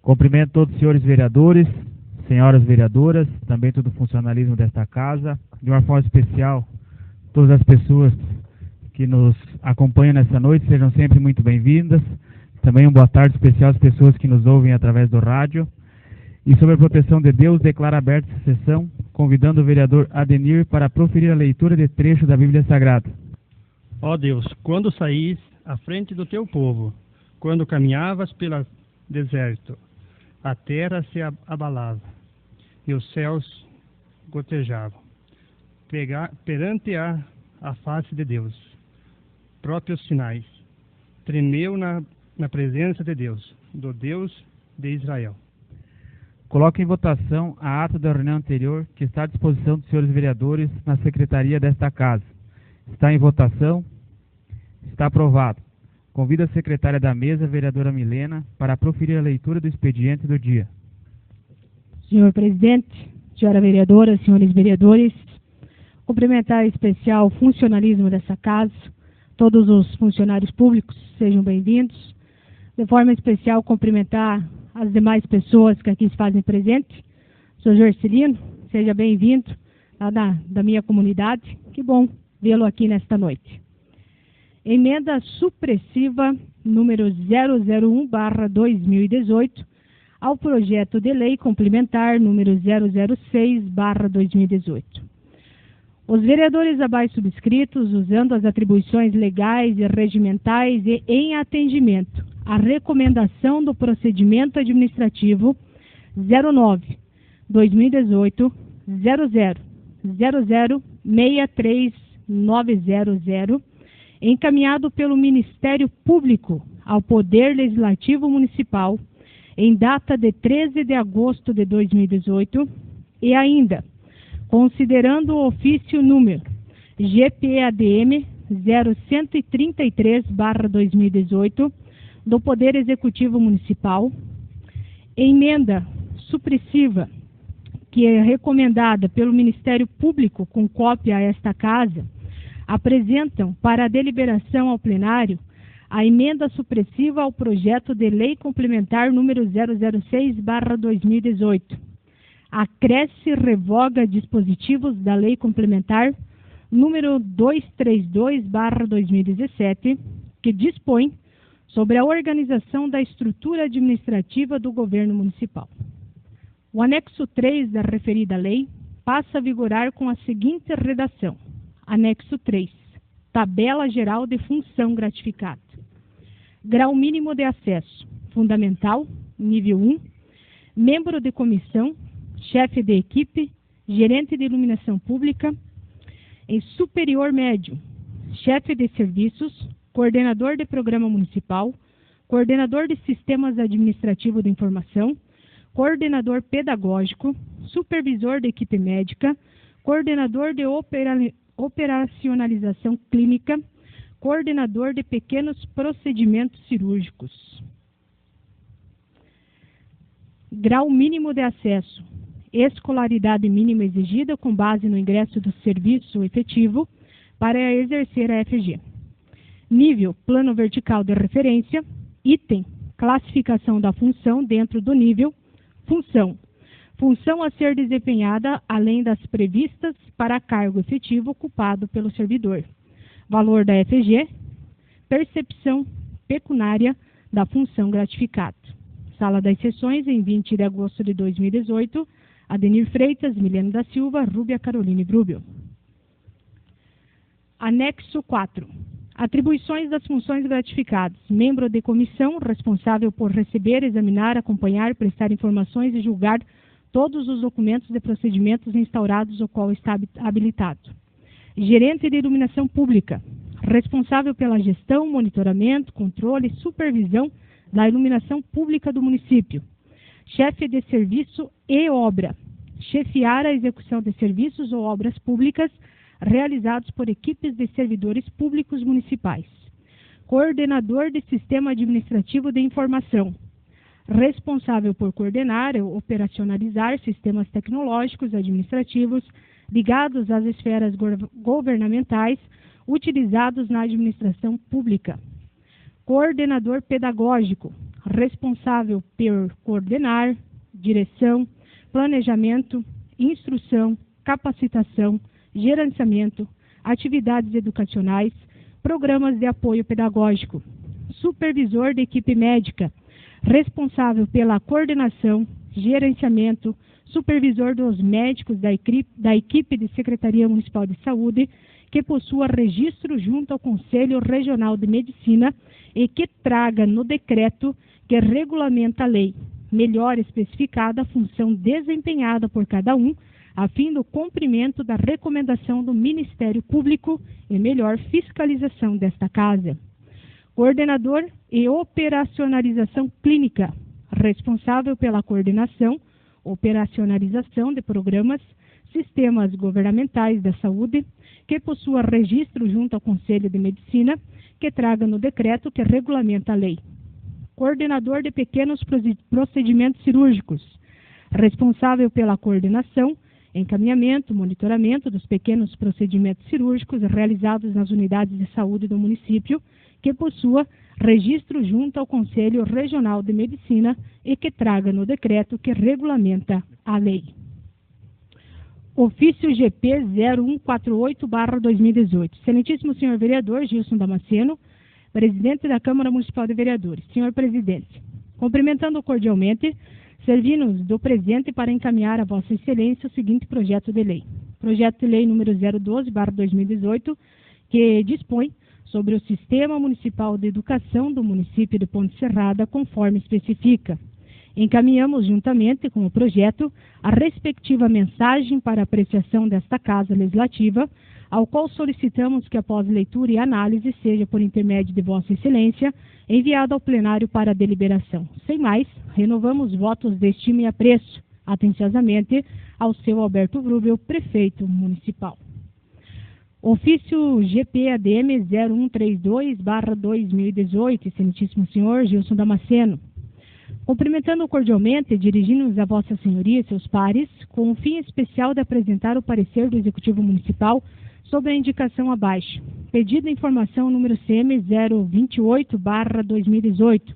Cumprimento todos os senhores vereadores, senhoras vereadoras, também todo o funcionalismo desta casa. De uma forma especial, todas as pessoas que nos acompanham nessa noite, sejam sempre muito bem-vindas. Também uma boa tarde especial às pessoas que nos ouvem através do rádio. E sobre a proteção de Deus, declaro aberta essa sessão, convidando o vereador Adenir para proferir a leitura de trecho da Bíblia Sagrada. Ó Deus, quando saís à frente do teu povo, quando caminhavas pelo deserto, a terra se abalava e os céus gotejavam perante a face de Deus. Próprios sinais. Tremeu na presença de Deus, do Deus de Israel. Coloco em votação a ata da reunião anterior, que está à disposição dos senhores vereadores na secretaria desta casa. Está em votação. Está aprovado. Convido a secretária da mesa, vereadora Milena, para proferir a leitura do expediente do dia. Senhor presidente, senhora vereadora, senhores vereadores, cumprimentar em especial o funcionalismo dessa casa, todos os funcionários públicos, sejam bem-vindos. De forma especial, cumprimentar as demais pessoas que aqui se fazem presente. Sr. Jorcelino, seja bem-vindo lá da minha comunidade. Que bom vê-lo aqui nesta noite. Emenda supressiva número 001/2018 ao projeto de lei complementar número 006/2018. Os vereadores abaixo subscritos, usando as atribuições legais e regimentais e em atendimento à recomendação do procedimento administrativo 09/2018 00006390, encaminhado pelo Ministério Público ao Poder Legislativo Municipal em data de 13 de agosto de 2018 e ainda considerando o ofício número GPADM 0133/2018 do Poder Executivo Municipal, emenda supressiva que é recomendada pelo Ministério Público com cópia a esta casa, apresentam para a deliberação ao plenário a emenda supressiva ao projeto de lei complementar número 006/2018. Acresce e revoga dispositivos da lei complementar número 232/2017, que dispõe sobre a organização da estrutura administrativa do governo municipal. O anexo 3 da referida lei passa a vigorar com a seguinte redação. Anexo 3. Tabela geral de função gratificada. Grau mínimo de acesso. Fundamental, nível 1. Membro de comissão, chefe de equipe, gerente de iluminação pública. Em superior médio, chefe de serviços, coordenador de programa municipal, coordenador de sistemas administrativos de informação, coordenador pedagógico, supervisor de equipe médica, coordenador de operacionalização clínica, coordenador de pequenos procedimentos cirúrgicos. Grau mínimo de acesso. Escolaridade mínima exigida com base no ingresso do serviço efetivo para exercer a FG. Nível, plano vertical de referência. Item, classificação da função dentro do nível. Função. Função a ser desempenhada além das previstas para cargo efetivo ocupado pelo servidor. Valor da FG. Percepção pecuniária da função gratificada. Sala das Sessões, em 20 de agosto de 2018. Adenir Freitas, Milena da Silva, Rúbia Caroline Brúbio. Anexo 4. Atribuições das funções gratificadas. Membro de comissão responsável por receber, examinar, acompanhar, prestar informações e julgar todos os documentos de procedimentos instaurados ao qual está habilitado. Gerente de iluminação pública. Responsável pela gestão, monitoramento, controle e supervisão da iluminação pública do município. Chefe de serviço e obra. Chefiar a execução de serviços ou obras públicas realizados por equipes de servidores públicos municipais. Coordenador de sistema administrativo de informação. Responsável por coordenar ou operacionalizar sistemas tecnológicos administrativos ligados às esferas governamentais utilizados na administração pública. Coordenador pedagógico. responsável por coordenar, direção, planejamento, instrução, capacitação, gerenciamento, atividades educacionais, programas de apoio pedagógico, supervisor de equipe médica, responsável pela coordenação, gerenciamento, supervisor dos médicos da equipe de Secretaria Municipal de Saúde, que possua registro junto ao Conselho Regional de Medicina e que traga no decreto que regulamenta a lei, melhor especificada a função desempenhada por cada um, a fim do cumprimento da recomendação do Ministério Público e melhor fiscalização desta casa. Coordenador e operacionalização clínica, responsável pela coordenação, operacionalização de programas, sistemas governamentais da saúde, que possua registro junto ao Conselho de Medicina, que traga no decreto que regulamenta a lei. Coordenador de pequenos procedimentos cirúrgicos, responsável pela coordenação, encaminhamento, monitoramento dos pequenos procedimentos cirúrgicos realizados nas unidades de saúde do município, que possua registro junto ao Conselho Regional de Medicina e que traga no decreto que regulamenta a lei. Ofício GP 0148/2018. Excelentíssimo senhor vereador Gilson Damasceno, presidente da Câmara Municipal de Vereadores. Senhor presidente, cumprimentando cordialmente, servindo-nos do presente para encaminhar a Vossa Excelência o seguinte projeto de lei. Projeto de lei número 012/2018, que dispõe sobre o Sistema Municipal de Educação do município de Ponte Serrada, conforme especifica. Encaminhamos juntamente com o projeto a respectiva mensagem para apreciação desta Casa Legislativa, ao qual solicitamos que após leitura e análise seja por intermédio de Vossa Excelência enviado ao plenário para deliberação. Sem mais, renovamos votos de estima e apreço, atenciosamente, ao seu Alberto Vrubel, prefeito municipal. Ofício GP-ADM 0132/2018, excelentíssimo senhor Gilson Damasceno. Cumprimentando cordialmente, dirigindo-nos a Vossa Senhoria e seus pares, com o fim especial de apresentar o parecer do Executivo Municipal sobre a indicação abaixo. Pedido de informação número CM 028/2018.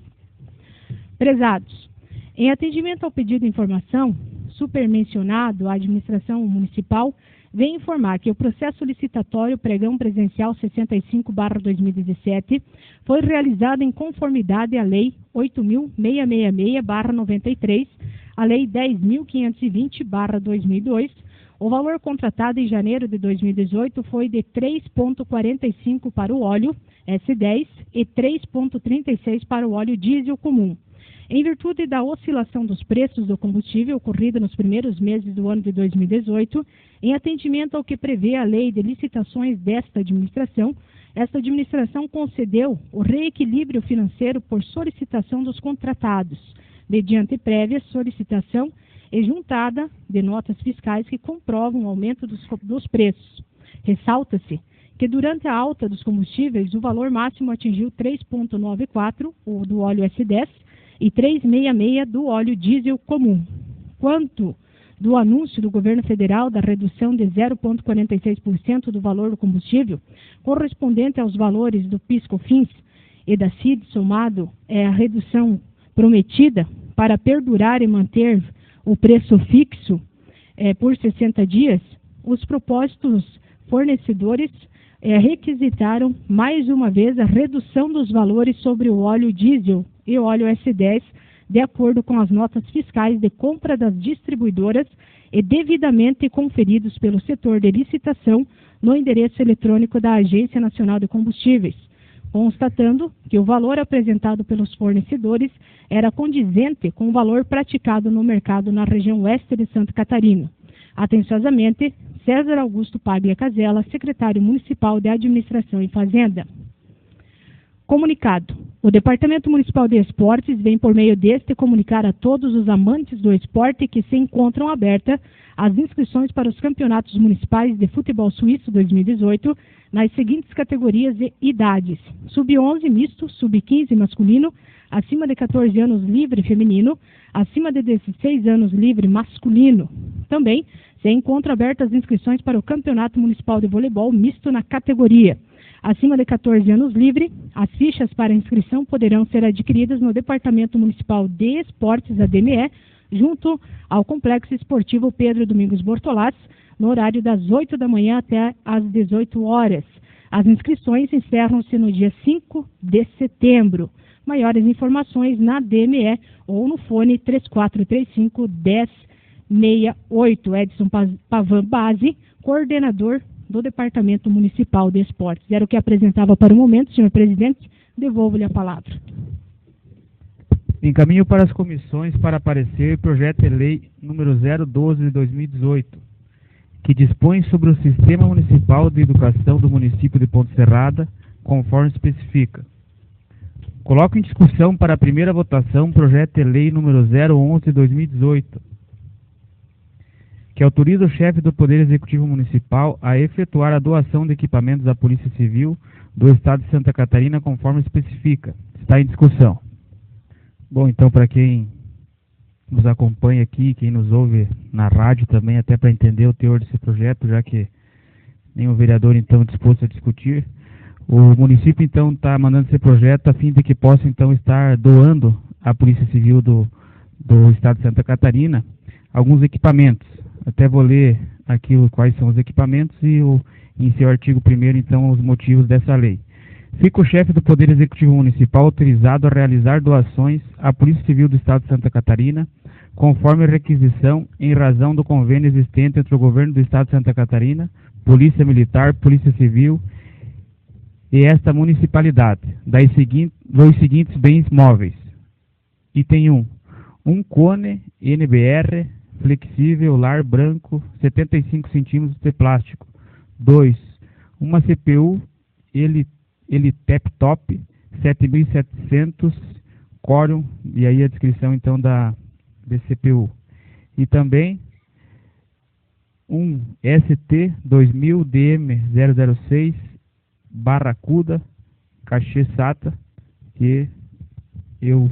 Prezados, em atendimento ao pedido de informação supermencionado, a administração municipal vem informar que o processo licitatório pregão presencial 65/2017 foi realizado em conformidade à Lei 8.666/93, a Lei 10.520/2002. O valor contratado em janeiro de 2018 foi de 3,45 para o óleo S10 e 3,36 para o óleo diesel comum. Em virtude da oscilação dos preços do combustível ocorrida nos primeiros meses do ano de 2018, em atendimento ao que prevê a lei de licitações desta administração, esta administração concedeu o reequilíbrio financeiro por solicitação dos contratados, mediante prévia solicitação e juntada de notas fiscais que comprovam o aumento dos preços. Ressalta-se que durante a alta dos combustíveis, o valor máximo atingiu 3,94, o do óleo S10, e 3,66 do óleo diesel comum. Quanto do anúncio do governo federal da redução de 0,46% do valor do combustível, correspondente aos valores do PIS/COFINS e da CID, somado à redução prometida para perdurar e manter o preço fixo por 60 dias, os propósitos fornecedores requisitaram mais uma vez a redução dos valores sobre o óleo diesel e o óleo S10, de acordo com as notas fiscais de compra das distribuidoras e devidamente conferidos pelo setor de licitação no endereço eletrônico da Agência Nacional de Combustíveis, constatando que o valor apresentado pelos fornecedores era condizente com o valor praticado no mercado na região oeste de Santa Catarina. Atenciosamente, César Augusto Paglia Casella, secretário municipal de Administração e Fazenda. Comunicado. O Departamento Municipal de Esportes vem por meio deste comunicar a todos os amantes do esporte que se encontram abertas as inscrições para os campeonatos municipais de futebol suíço 2018 nas seguintes categorias e idades: sub-11 misto, sub-15 masculino, acima de 14 anos livre feminino, acima de 16 anos livre masculino. Também se encontram abertas as inscrições para o Campeonato Municipal de Voleibol misto na categoria acima de 14 anos livre. As fichas para inscrição poderão ser adquiridas no Departamento Municipal de Esportes, ADME, junto ao Complexo Esportivo Pedro Domingos Bortolassi, no horário das 8 da manhã até às 18 horas. As inscrições encerram-se no dia 5 de setembro. Maiores informações na DME ou no fone 3435-1068. Edson Pavan Base, coordenador do Departamento Municipal de Esportes. Era o que apresentava para o momento, senhor presidente. Devolvo-lhe a palavra. Encaminho para as comissões para parecer projeto de lei número 012 de 2018, que dispõe sobre o Sistema Municipal de Educação do município de Ponte Serrada, conforme especifica. Coloco em discussão para a primeira votação projeto de lei número 011 de 2018, que autoriza o chefe do Poder Executivo Municipal a efetuar a doação de equipamentos à Polícia Civil do Estado de Santa Catarina, conforme especifica. Está em discussão. Bom, então, para quem nos acompanha aqui, quem nos ouve na rádio também, até para entender o teor desse projeto, já que nenhum vereador, então, disposto a discutir, o município, então, está mandando esse projeto a fim de que possa, então, estar doando à Polícia Civil do Estado de Santa Catarina alguns equipamentos. Até vou ler aqui quais são os equipamentos e em seu artigo 1º, então, os motivos dessa lei. Fica o chefe do Poder Executivo Municipal autorizado a realizar doações à Polícia Civil do Estado de Santa Catarina, conforme requisição em razão do convênio existente entre o Governo do Estado de Santa Catarina, Polícia Militar, Polícia Civil e esta municipalidade, dos seguintes bens móveis. Item 1. Um cone NBR flexível lar branco 75 cm de plástico. 2. Uma CPU Elitep Top 7700 Corium, e aí a descrição então da CPU. E também um ST2000 DM006 Barracuda cachê SATA, que eu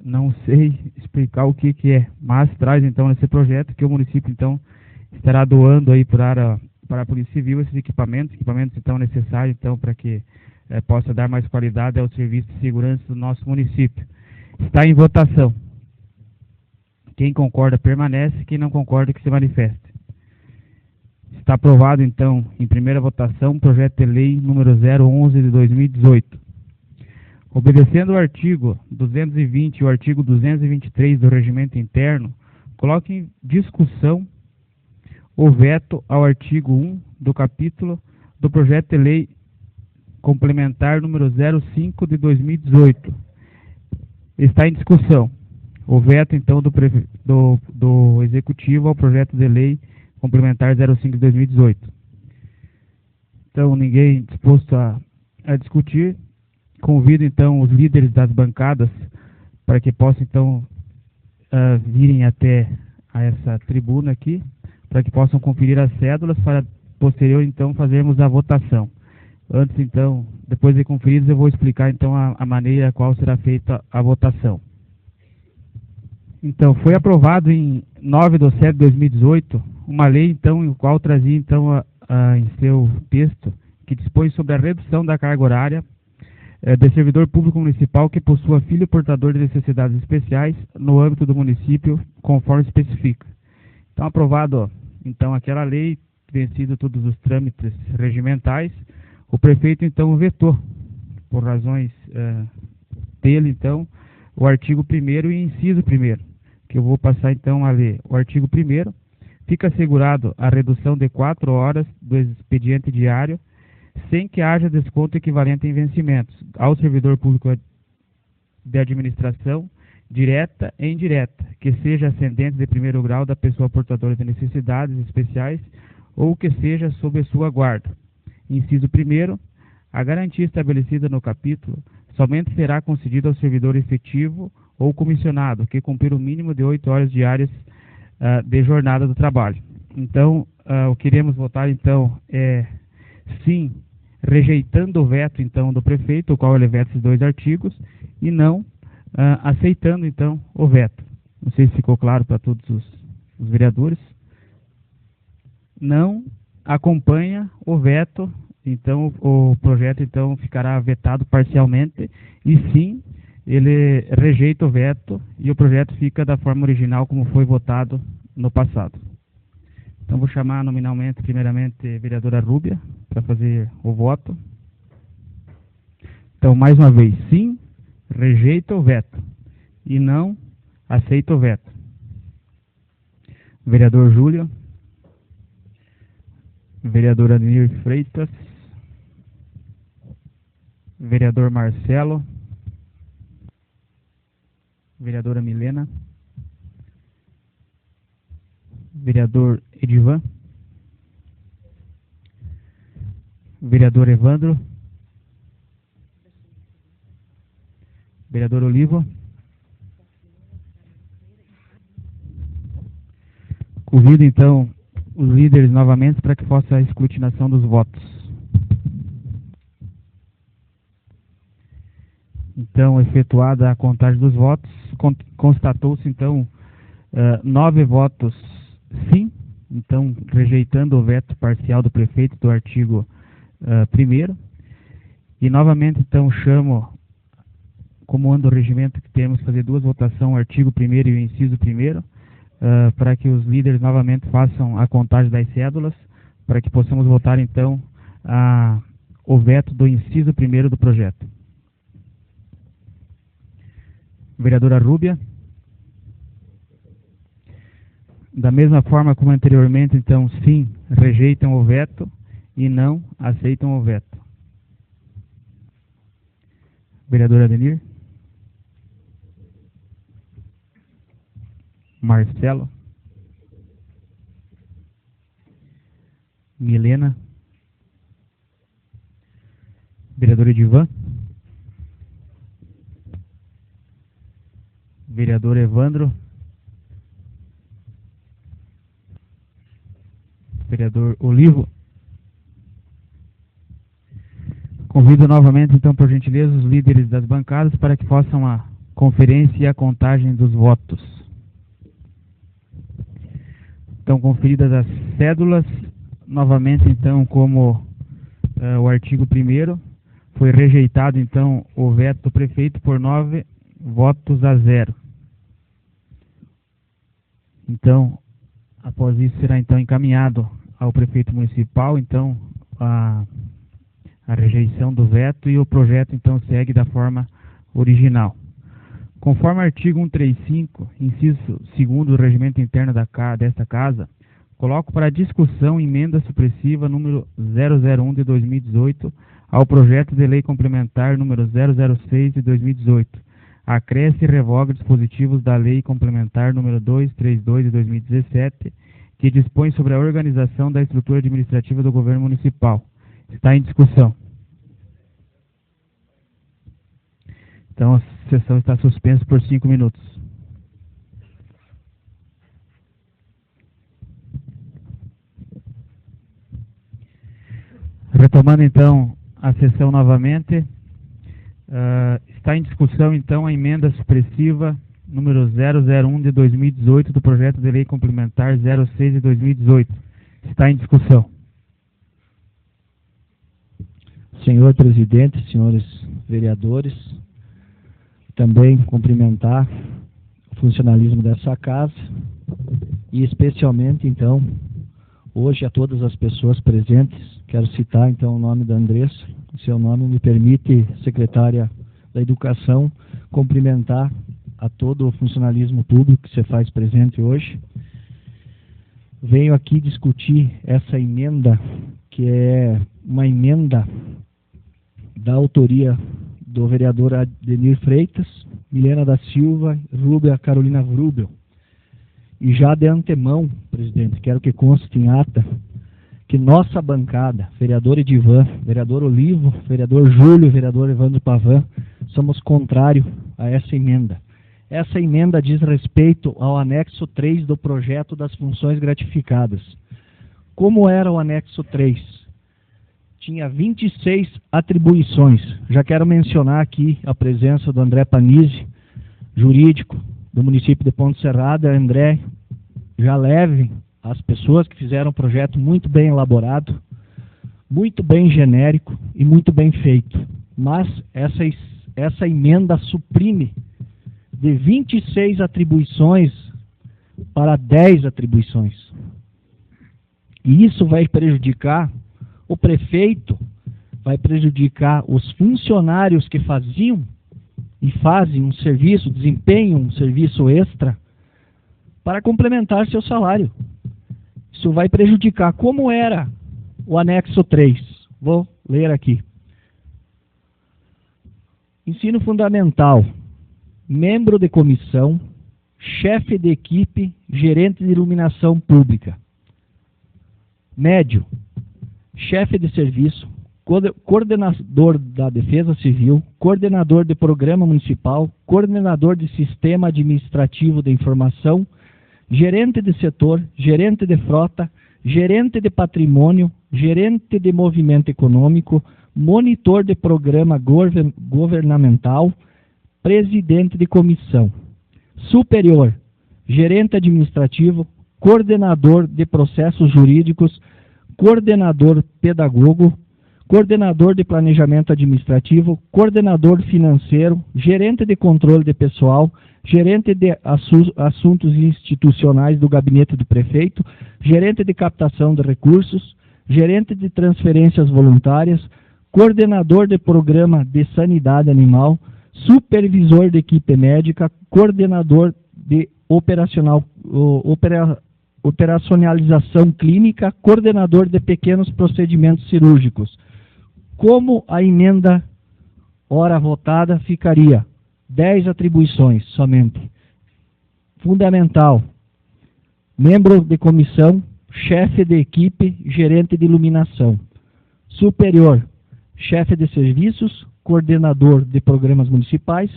não sei explicar o que é, mas traz então nesse projeto que o município então estará doando aí para a Polícia Civil esses equipamentos então necessários então para que possa dar mais qualidade ao serviço de segurança do nosso município. Está em votação. Quem concorda permanece, quem não concorda que se manifeste. Está aprovado então em primeira votação o projeto de lei número 011 de 2018. Obedecendo o artigo 220 e o artigo 223 do Regimento Interno, coloque em discussão o veto ao artigo 1 do capítulo do projeto de lei complementar número 05 de 2018. Está em discussão o veto, então, do Executivo ao projeto de lei complementar 05 de 2018. Então, ninguém disposto a discutir. Convido, então, os líderes das bancadas para que possam, então, virem até a essa tribuna aqui, para que possam conferir as cédulas, para posterior, então, fazermos a votação. Antes, então, depois de conferidos, eu vou explicar, então, a maneira a qual será feita a votação. Então, foi aprovado em 9/7 de 2018 uma lei, então, em qual trazia, então, em seu texto, que dispõe sobre a redução da carga horária de servidor público municipal que possua filho portador de necessidades especiais no âmbito do município, conforme especifica. Então, aprovado, então, aquela lei, vencido todos os trâmites regimentais, o prefeito, então, vetou, por razões dele, então, o artigo 1º e inciso 1º, que eu vou passar, então, a ler. O artigo 1º, fica assegurado a redução de 4 horas do expediente diário, sem que haja desconto equivalente em vencimentos ao servidor público de administração, direta e indireta, que seja ascendente de primeiro grau da pessoa portadora de necessidades especiais ou que seja sob sua guarda. Inciso 1º, a garantia estabelecida no capítulo somente será concedida ao servidor efetivo ou comissionado que cumprir o mínimo de 8 horas diárias de jornada do trabalho. Então, o que iremos votar, então, é sim, rejeitando o veto, então, do prefeito, o qual ele veta esses 2 artigos, e não aceitando, então, o veto. Não sei se ficou claro para todos os vereadores. Não acompanha o veto então o projeto então ficará vetado parcialmente, e sim, ele rejeita o veto e o projeto fica da forma original como foi votado no passado. Então vou chamar nominalmente, primeiramente, a vereadora Rúbia para fazer o voto. Então, mais uma vez, sim, rejeita o veto e não aceita o veto. Vereador Júlio. Vereadora Adenir Freitas. Vereador Marcelo. Vereadora Milena. Vereador Edivan. Vereador Evandro. Vereador Olivo. Convido então os líderes novamente para que faça a escrutinação dos votos. Então, efetuada a contagem dos votos, constatou-se então 9 votos sim, então rejeitando o veto parcial do prefeito do artigo 1º. E novamente então chamo, como anda o regimento que temos, fazer 2 votações, o artigo 1º e o inciso 1º, para que os líderes novamente façam a contagem das cédulas, para que possamos votar então o veto do inciso 1º do projeto. Vereadora Rúbia. Da mesma forma como anteriormente, então, sim, rejeitam o veto e não aceitam o veto. Vereadora Adenir. Marcelo. Milena. Vereador Edivan. Vereador Evandro. Vereador Olivo. Convido novamente, então, por gentileza, os líderes das bancadas para que façam a conferência e a contagem dos votos. Então, conferidas as cédulas, novamente, então, como o artigo 1º, foi rejeitado, então, o veto do prefeito por 9 votos a 0. Então, após isso, será, então, encaminhado ao prefeito municipal, então, a rejeição do veto, e o projeto, então, segue da forma original. Conforme o artigo 135, inciso 2º do regimento interno desta Casa, coloco para discussão emenda supressiva número 001 de 2018 ao projeto de lei complementar número 006 de 2018. Acresce e revoga dispositivos da lei complementar número 232 de 2017, que dispõe sobre a organização da estrutura administrativa do governo municipal. Está em discussão. Então, a sessão está suspensa por 5 minutos. Retomando, então, a sessão novamente, está em discussão, então, a emenda supressiva número 001 de 2018 do projeto de lei complementar 06 de 2018. Está em discussão. Senhor presidente, senhores vereadores, também cumprimentar o funcionalismo dessa casa e especialmente, então, hoje a todas as pessoas presentes. Quero citar, então, o nome da Andressa. O seu nome me permite, secretária da Educação, cumprimentar a todo o funcionalismo público que você faz presente hoje. Venho aqui discutir essa emenda, que é uma emenda da autoria do vereador Adenir Freitas, Milena da Silva, Rúbia Carolina Vrubel. E já de antemão, presidente, quero que conste em ata que nossa bancada, vereador Edivan, vereador Olivo, vereador Júlio, vereador Evandro Pavan, somos contrários a essa emenda. Essa emenda diz respeito ao anexo 3 do projeto das funções gratificadas. Como era o anexo 3? Tinha 26 atribuições. Já quero mencionar aqui a presença do André Panizzi, jurídico do município de Ponte Serrada. André, já leve as pessoas que fizeram um projeto muito bem elaborado, muito bem genérico e muito bem feito. Mas essa emenda suprime de 26 atribuições para 10 atribuições. E isso vai prejudicar o prefeito, vai prejudicar os funcionários que faziam e fazem um serviço, desempenham um serviço extra para complementar seu salário. Isso vai prejudicar. Como era o anexo 3? Vou ler aqui. Ensino fundamental. Membro de comissão, chefe de equipe, gerente de iluminação pública. Médio, chefe de serviço, coordenador da Defesa Civil, coordenador de programa municipal, coordenador de sistema administrativo de informação, gerente de setor, gerente de frota, gerente de patrimônio, gerente de movimento econômico, monitor de programa governamental, presidente de comissão. Superior, gerente administrativo, coordenador de processos jurídicos, coordenador pedagogo, coordenador de planejamento administrativo, coordenador financeiro, gerente de controle de pessoal, gerente de assuntos institucionais do gabinete do prefeito, gerente de captação de recursos, gerente de transferências voluntárias, coordenador de programa de sanidade animal, supervisor de equipe médica, coordenador de operacionalização clínica, coordenador de pequenos procedimentos cirúrgicos. Como a emenda ora votada ficaria? 10 atribuições somente. Fundamental. Membro de comissão, chefe de equipe, gerente de iluminação. Superior, chefe de serviços, coordenador de programas municipais,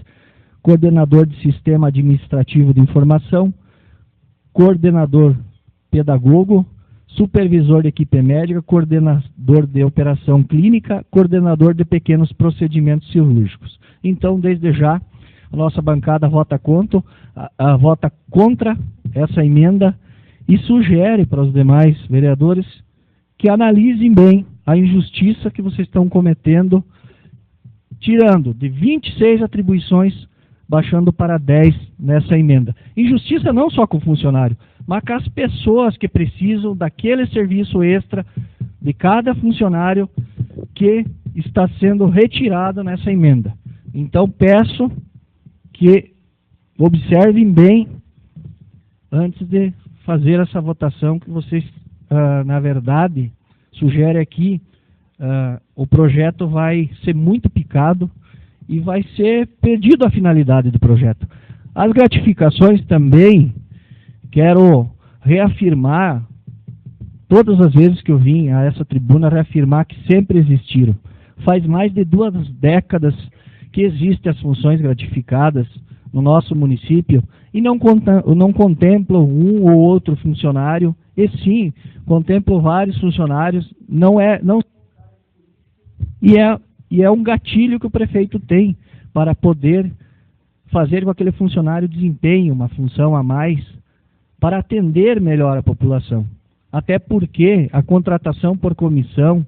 coordenador de sistema administrativo de informação, coordenador pedagogo, supervisor de equipe médica, coordenador de operação clínica, coordenador de pequenos procedimentos cirúrgicos. Então, desde já, a nossa bancada vota contra essa emenda e sugere para os demais vereadores que analisem bem a injustiça que vocês estão cometendo, tirando de 26 atribuições, baixando para 10 nessa emenda. Injustiça não só com o funcionário, mas com as pessoas que precisam daquele serviço extra de cada funcionário que está sendo retirado nessa emenda. Então, peço que observem bem antes de fazer essa votação, que vocês, na verdade, sugerem aqui, o projeto vai ser muito picado e vai ser perdido a finalidade do projeto. As gratificações também, quero reafirmar, todas as vezes que eu vim a essa tribuna, reafirmar que sempre existiram. Faz mais de 2 décadas que existem as funções gratificadas no nosso município e não contemplam um ou outro funcionário, e sim, contemplam vários funcionários, e é um gatilho que o prefeito tem para poder fazer com que aquele funcionário desempenhe uma função a mais para atender melhor a população. Até porque a contratação por comissão,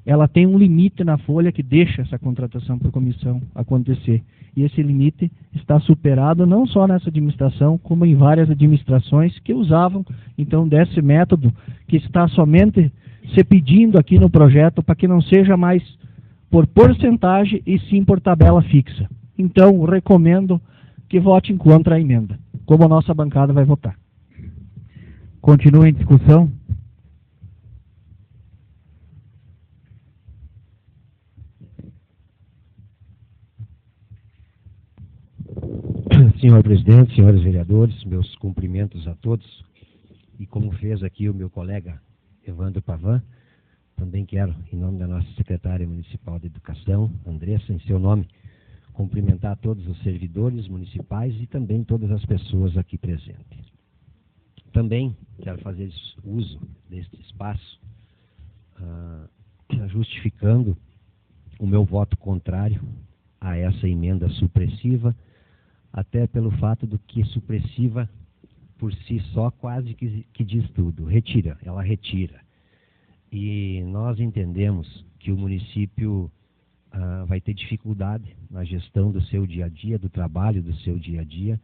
ela tem um limite na folha que deixa essa contratação por comissão acontecer. E esse limite está superado não só nessa administração, como em várias administrações que usavam, então, desse método que está somente se pedindo aqui no projeto para que não seja mais por porcentagem e sim por tabela fixa. Então, recomendo que votem contra a emenda, como a nossa bancada vai votar. Continua em discussão? Senhor presidente, senhores vereadores, meus cumprimentos a todos. E como fez aqui o meu colega Evandro Pavan, também quero, em nome da nossa secretária municipal de educação, Andressa, em seu nome, cumprimentar todos os servidores municipais e também todas as pessoas aqui presentes. Também quero fazer uso deste espaço, justificando o meu voto contrário a essa emenda supressiva, até pelo fato do que supressiva por si só quase que diz tudo. Ela retira. e nós entendemos que o município vai ter dificuldade na gestão do seu dia a dia, do trabalho do seu dia a dia,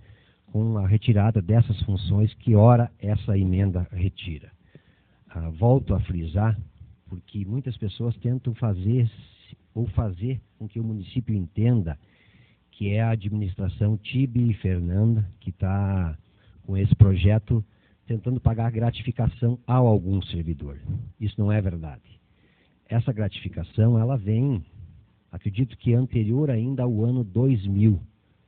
com a retirada dessas funções que ora essa emenda retira. Volto a frisar, porque muitas pessoas tentam fazer com que o município entenda que é a administração Tibe e Fernanda que está com esse projeto tentando pagar gratificação a algum servidor. Isso não é verdade. Essa gratificação, ela vem, acredito que anterior ainda ao ano 2000.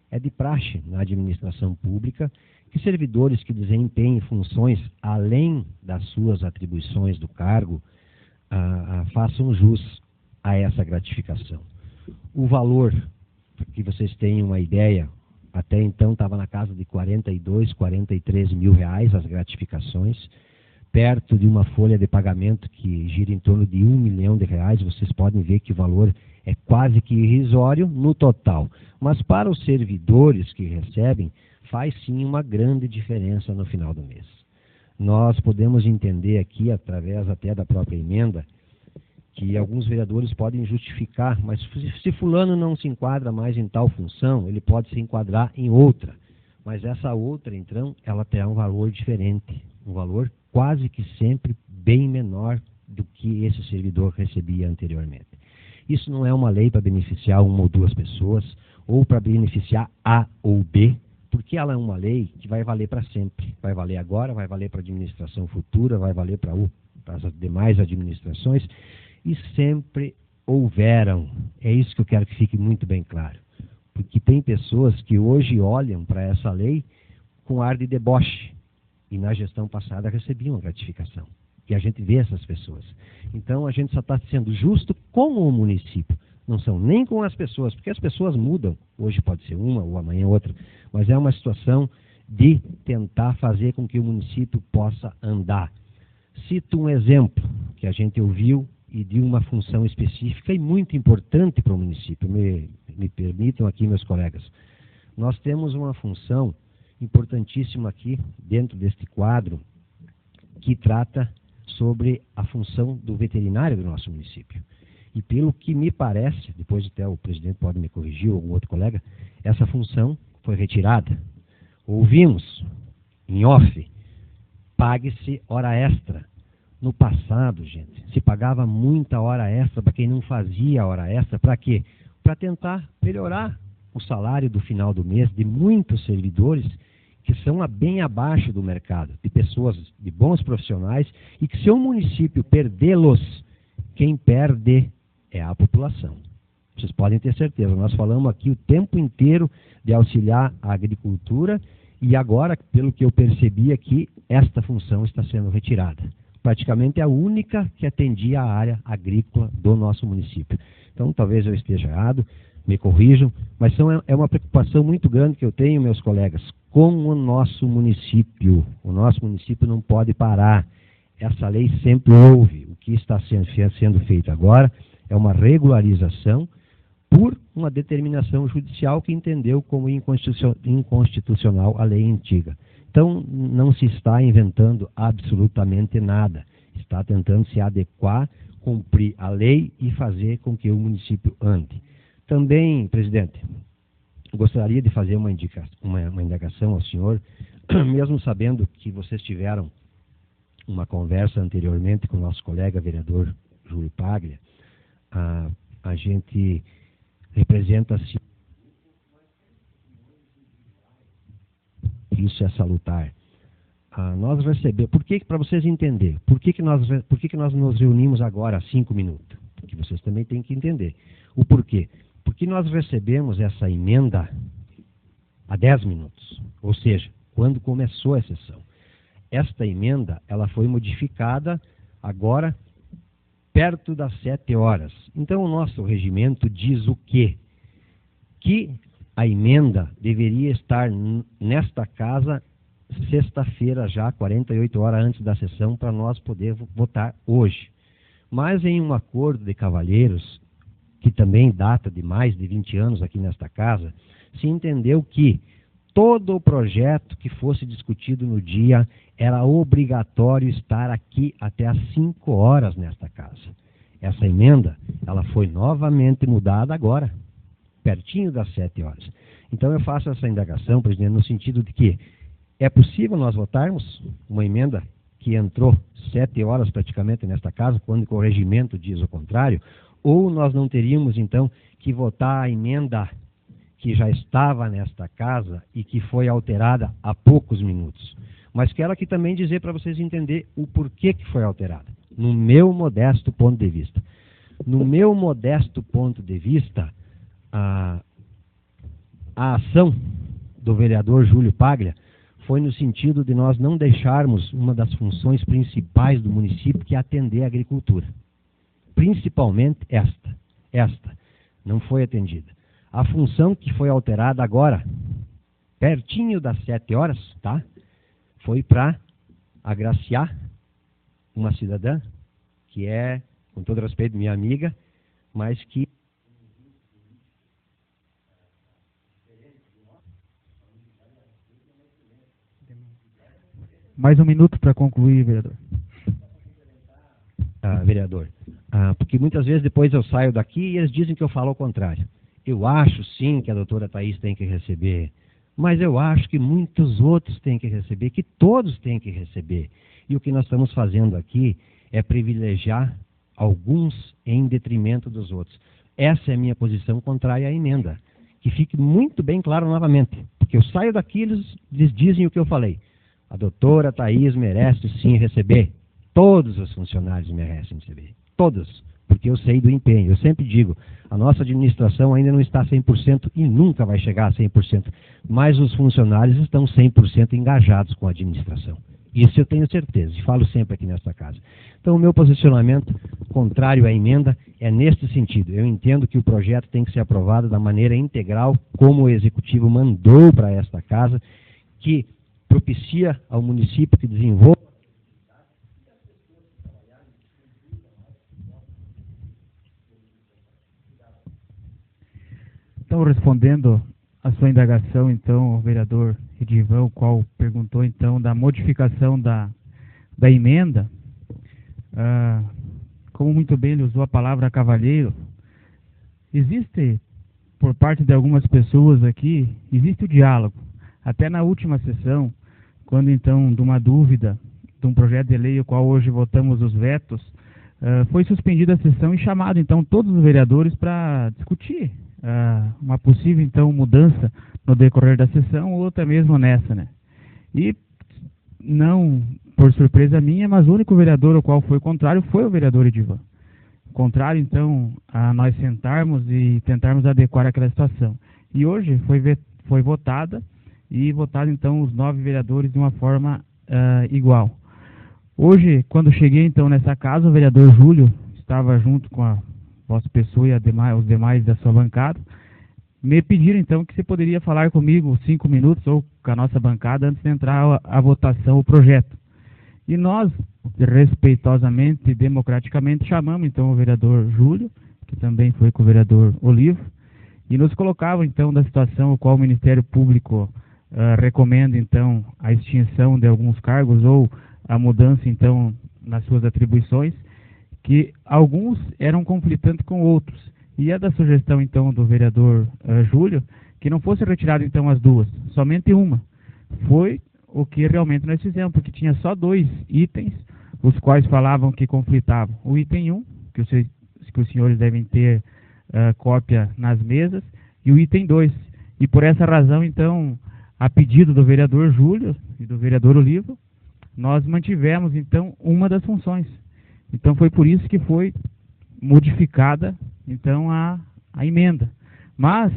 É de praxe na administração pública que servidores que desempenhem funções além das suas atribuições do cargo façam jus a essa gratificação. O valor, para que vocês tenham uma ideia, até então estava na casa de 42, 43 mil reais as gratificações, perto de uma folha de pagamento que gira em torno de 1 milhão de reais. Vocês podem ver que o valor é quase que irrisório no total. Mas para os servidores que recebem, faz sim uma grande diferença no final do mês. Nós podemos entender aqui, através até da própria emenda, que alguns vereadores podem justificar, mas se fulano não se enquadra mais em tal função, ele pode se enquadrar em outra. Mas essa outra, então, ela terá um valor diferente, um valor quase que sempre bem menor do que esse servidor recebia anteriormente. Isso não é uma lei para beneficiar uma ou duas pessoas, ou para beneficiar A ou B, porque ela é uma lei que vai valer para sempre. Vai valer agora, vai valer para a administração futura, vai valer para as demais administrações, e sempre houveram. É isso que eu quero que fique muito bem claro. Porque tem pessoas que hoje olham para essa lei com ar de deboche, e na gestão passada recebiam gratificação. E a gente vê essas pessoas. Então a gente só está sendo justo com o município. Não são nem com as pessoas, porque as pessoas mudam. Hoje pode ser uma, ou amanhã outra. Mas é uma situação de tentar fazer com que o município possa andar. Cito um exemplo que a gente ouviu e de uma função específica e muito importante para o município. Me permitam aqui, meus colegas. Nós temos uma função importantíssima aqui, dentro deste quadro, que trata sobre a função do veterinário do nosso município. E pelo que me parece, depois até o presidente pode me corrigir, ou algum outro colega, essa função foi retirada. Ouvimos, em off, pague-se hora extra. No passado, gente, se pagava muita hora extra para quem não fazia hora extra. Para quê? Para tentar melhorar o salário do final do mês de muitos servidores que são bem abaixo do mercado, de pessoas, de bons profissionais, e que se o município perdê-los, quem perde é a população. Vocês podem ter certeza, nós falamos aqui o tempo inteiro de auxiliar a agricultura, e agora, pelo que eu percebi aqui, esta função está sendo retirada. Praticamente é a única que atendia a área agrícola do nosso município. Então, talvez eu esteja errado, me corrijam, mas é uma preocupação muito grande que eu tenho, meus colegas, com o nosso município. O nosso município não pode parar. Essa lei sempre houve. O que está sendo feito agora é uma regularização por uma determinação judicial que entendeu como inconstitucional a lei antiga. Então, não se está inventando absolutamente nada. Está tentando se adequar, cumprir a lei e fazer com que o município ande. Também, presidente, gostaria de fazer uma indagação ao senhor, mesmo sabendo que vocês tiveram uma conversa anteriormente com o nosso colega vereador Júlio Paglia. A gente representa-se. Isso é salutar. Nós recebemos. Para vocês entenderem, por que nós nos reunimos agora há 5 minutos? Porque vocês também têm que entender. O porquê? Porque nós recebemos essa emenda há 10 minutos. Ou seja, quando começou a sessão. Esta emenda, ela foi modificada agora perto das 7 horas. Então, o nosso regimento diz o quê? Que a emenda deveria estar nesta casa sexta-feira já, 48 horas antes da sessão, para nós poder votar hoje. Mas em um acordo de cavalheiros, que também data de mais de 20 anos aqui nesta casa, se entendeu que todo o projeto que fosse discutido no dia era obrigatório estar aqui até às 5 horas nesta casa. Essa emenda, ela foi novamente mudada agora, pertinho das 7 horas. Então eu faço essa indagação, presidente, no sentido de que é possível nós votarmos uma emenda que entrou 7 horas praticamente nesta casa, quando o regimento diz o contrário, ou nós não teríamos então que votar a emenda que já estava nesta casa e que foi alterada há poucos minutos. Mas quero aqui também dizer para vocês entenderem o porquê que foi alterada, no meu modesto ponto de vista. No meu modesto ponto de vista, a ação do vereador Júlio Paglia foi no sentido de nós não deixarmos uma das funções principais do município, que é atender a agricultura. Principalmente esta não foi atendida. A função que foi alterada agora, pertinho das 7 horas, tá? Foi para agraciar uma cidadã, que é, com todo respeito, minha amiga, mas que Mais um minuto para concluir, vereador. Vereador, porque muitas vezes depois eu saio daqui e eles dizem que eu falo ao contrário. Eu acho sim que a doutora Thaís tem que receber, mas eu acho que muitos outros têm que receber, que todos têm que receber. E o que nós estamos fazendo aqui é privilegiar alguns em detrimento dos outros. Essa é a minha posição contrária à emenda. Que fique muito bem claro novamente, porque eu saio daqui e eles dizem o que eu falei. A doutora Thaís merece sim receber. Todos os funcionários merecem receber. Todos. Porque eu sei do empenho. Eu sempre digo, a nossa administração ainda não está 100% e nunca vai chegar a 100%. Mas os funcionários estão 100% engajados com a administração. Isso eu tenho certeza, e falo sempre aqui nesta casa. Então, o meu posicionamento contrário à emenda é neste sentido. Eu entendo que o projeto tem que ser aprovado da maneira integral, como o Executivo mandou para esta casa, que propicia ao município que desenvolva. Então, respondendo a sua indagação, então, o vereador Edivan, o qual perguntou, então, da modificação da emenda, como muito bem ele usou a palavra cavalheiro, existe, por parte de algumas pessoas aqui, existe o diálogo. Até na última sessão, quando, então, de uma dúvida de um projeto de lei, o qual hoje votamos os vetos, foi suspendida a sessão e chamado, então, todos os vereadores para discutir uma possível, então, mudança no decorrer da sessão ou até mesmo nessa, né? E não por surpresa minha, mas o único vereador ao qual foi contrário foi o vereador Edivan. Contrário, então, a nós sentarmos e tentarmos adequar aquela situação. E hoje foi votada e votado, então, os 9 vereadores de uma forma igual. Hoje, quando cheguei, então, nessa casa, o vereador Júlio estava junto com a vossa pessoa e os demais da sua bancada, me pediram, então, que você poderia falar comigo 5 minutos ou com a nossa bancada antes de entrar a votação, o projeto. E nós, respeitosamente e democraticamente, chamamos, então, o vereador Júlio, que também foi com o vereador Olivo, e nos colocava, então, da situação a qual o Ministério Público recomenda, então, a extinção de alguns cargos ou a mudança, então, nas suas atribuições, que alguns eram conflitantes com outros. E é da sugestão, então, do vereador Júlio, que não fosse retirado, então, as duas, somente uma. Foi o que realmente nós fizemos, porque tinha só 2 itens, os quais falavam que conflitavam. O item 1, que os senhores devem ter cópia nas mesas, e o item 2. E por essa razão, então, a pedido do vereador Júlio e do vereador Olivo, nós mantivemos, então, uma das funções. Então, foi por isso que foi modificada, então, a emenda. Mas,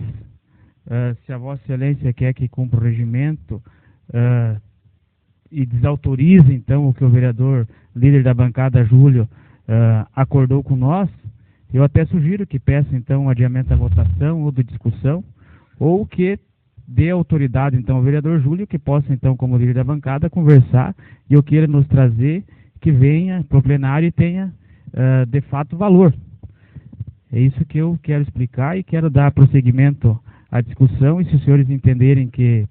se a Vossa Excelência quer que cumpra o regimento e desautorize, então, o que o vereador, líder da bancada, Júlio, acordou com nós, eu até sugiro que peça, então, um adiamento da votação ou de discussão, ou que dê autoridade, então, ao vereador Júlio, que possa, então, como líder da bancada, conversar e o que ele nos trazer, que venha para o plenário e tenha, de fato, valor. É isso que eu quero explicar e quero dar prosseguimento à discussão, e se os senhores entenderem que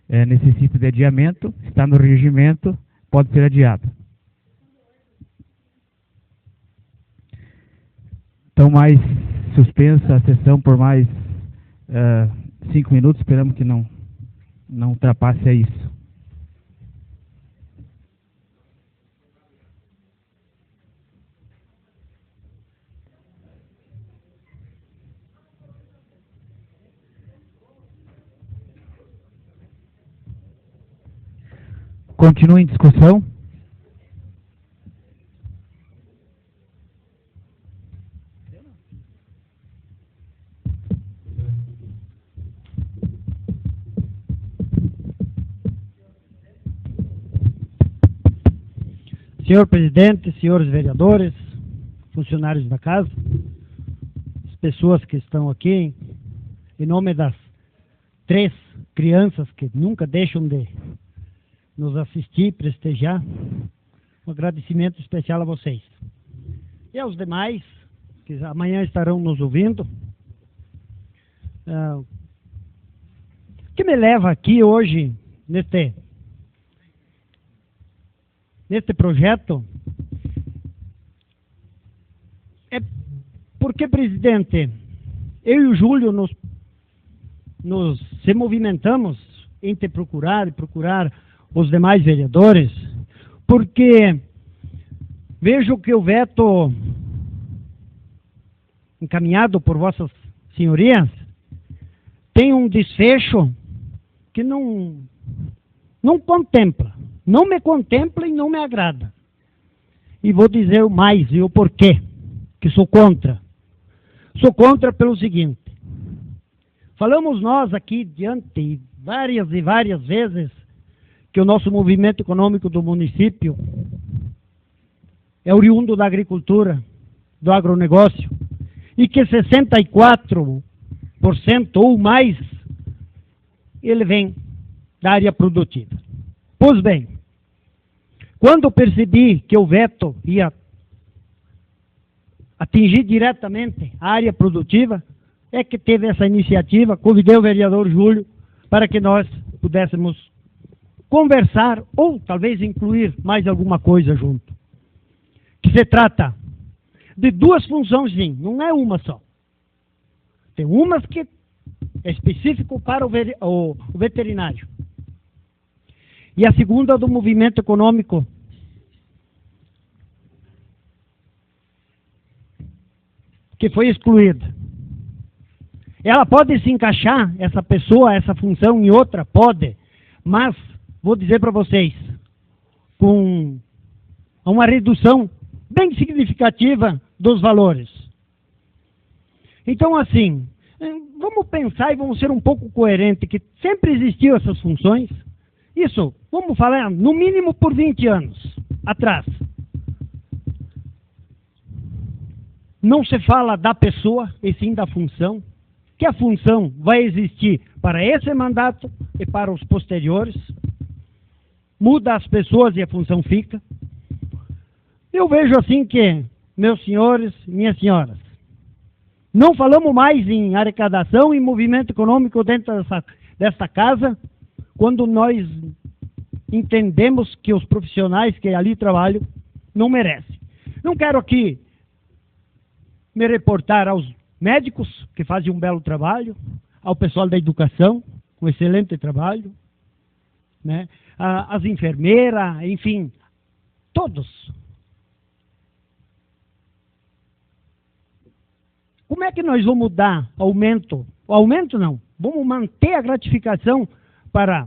necessita de adiamento, está no regimento, pode ser adiado. Então, mais suspensa a sessão por mais 5 minutos, esperamos que não ultrapasse a isso. Continua em discussão. Senhor presidente, senhores vereadores, funcionários da casa, as pessoas que estão aqui, em nome das 3 crianças que nunca deixam de nos assistir, prestigiar, um agradecimento especial a vocês. E aos demais, que amanhã estarão nos ouvindo. O que me leva aqui hoje, neste projeto, é porque, presidente, eu e o Júlio nos se movimentamos entre procurar os demais vereadores, porque vejo que o veto encaminhado por vossas senhorias tem um desfecho que não contempla, não me contempla e não me agrada. E vou dizer o mais e o porquê que sou contra. Sou contra pelo seguinte: falamos nós aqui diante várias e várias vezes que o nosso movimento econômico do município é oriundo da agricultura, do agronegócio, e que 64% ou mais ele vem da área produtiva. Pois bem, quando percebi que o veto ia atingir diretamente a área produtiva, é que teve essa iniciativa, convidei o vereador Júlio para que nós pudéssemos conversar ou talvez incluir mais alguma coisa junto. Que se trata de 2 funções, sim, não é uma só. Tem umas que é específico para o veterinário. E a segunda do movimento econômico, que foi excluída. Ela pode se encaixar, essa pessoa, essa função, em outra? Pode. Mas, vou dizer para vocês, com uma redução bem significativa dos valores. Então, assim, vamos pensar e vamos ser um pouco coerentes, que sempre existiam essas funções. Isso, vamos falar, no mínimo por 20 anos atrás. Não se fala da pessoa, e sim da função, que a função vai existir para esse mandato e para os posteriores. Muda as pessoas e a função fica. Eu vejo assim que, meus senhores e minhas senhoras, não falamos mais em arrecadação e movimento econômico dentro desta casa, quando nós entendemos que os profissionais que ali trabalham não merecem. Não quero aqui me reportar aos médicos, que fazem um belo trabalho, ao pessoal da educação, um excelente trabalho, né? As enfermeiras, enfim, todos. Como é que nós vamos dar aumento? Aumento não, vamos manter a gratificação para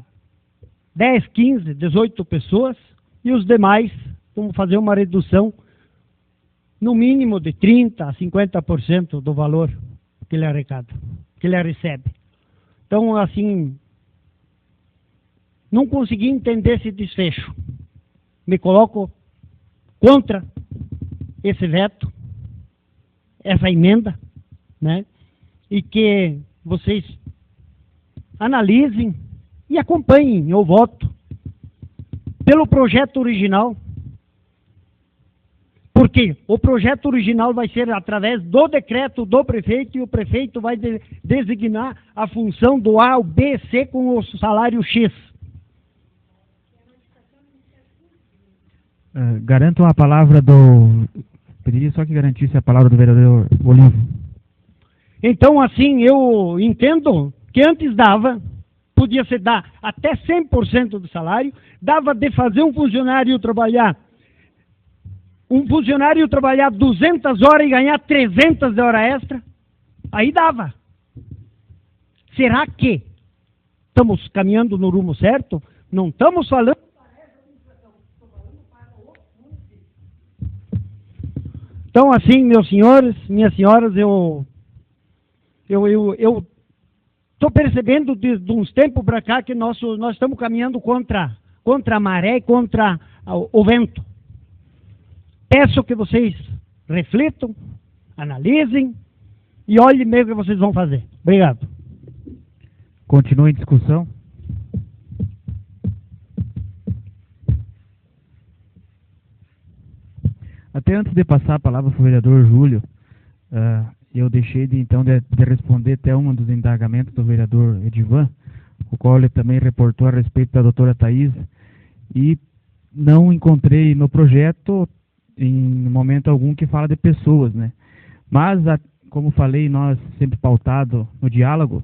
10, 15, 18 pessoas e os demais vamos fazer uma redução no mínimo de 30% a 50% do valor que ele arrecada, que ele recebe. Então, assim, não consegui entender esse desfecho. Me coloco contra esse veto, essa emenda, né? E que vocês analisem e acompanhem o voto pelo projeto original. Porque o projeto original vai ser através do decreto do prefeito e o prefeito vai designar a função do A, o B, C com o salário X. Garantam a palavra do... Pediria só que garantisse a palavra do vereador Olivo. Então, assim, eu entendo que antes podia se dar até 100% do salário, dava de fazer um funcionário trabalhar 200 horas e ganhar 300 de hora extra, aí dava. Será que estamos caminhando no rumo certo? Não estamos falando... Então, assim, meus senhores, minhas senhoras, eu estou percebendo de uns tempos para cá que nós estamos caminhando contra a maré e contra o vento. Peço que vocês reflitam, analisem e olhem mesmo o que vocês vão fazer. Obrigado. Continua em discussão. Até antes de passar a palavra para o vereador Júlio, eu deixei de responder até um dos indagamentos do vereador Edivan, o qual ele também reportou a respeito da doutora Thais, e não encontrei no projeto, em momento algum, que fala de pessoas, né? Mas, como falei, nós sempre pautado no diálogo,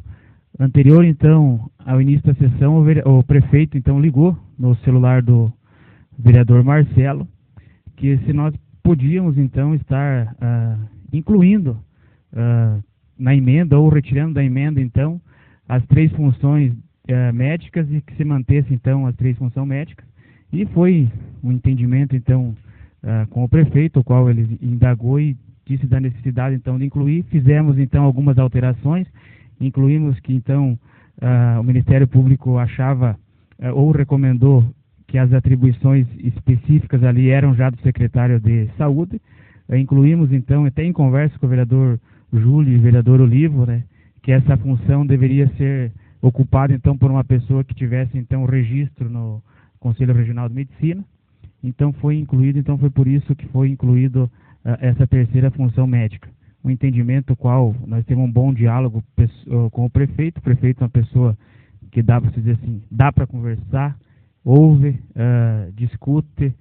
anterior, então, ao início da sessão, o prefeito, então, ligou no celular do vereador Marcelo, que se nós podíamos, então, estar incluindo na emenda, ou retirando da emenda, então, as 3 funções médicas e que se mantesse, então, as 3 funções médicas. E foi um entendimento, então, com o prefeito, o qual ele indagou e disse da necessidade, então, de incluir. Fizemos, então, algumas alterações. Incluímos que, então, o Ministério Público achava ou recomendou que as atribuições específicas ali eram já do secretário de Saúde. Incluímos, então, até em conversa com o vereador Júlio e o vereador Olivo, né, que essa função deveria ser ocupada, então, por uma pessoa que tivesse, então, registro no Conselho Regional de Medicina. Então, foi incluído, então, foi por isso que foi incluído essa terceira função médica. Um entendimento qual nós temos um bom diálogo com o prefeito. O prefeito é uma pessoa que dá para dizer assim, dá para conversar, ouve, discute.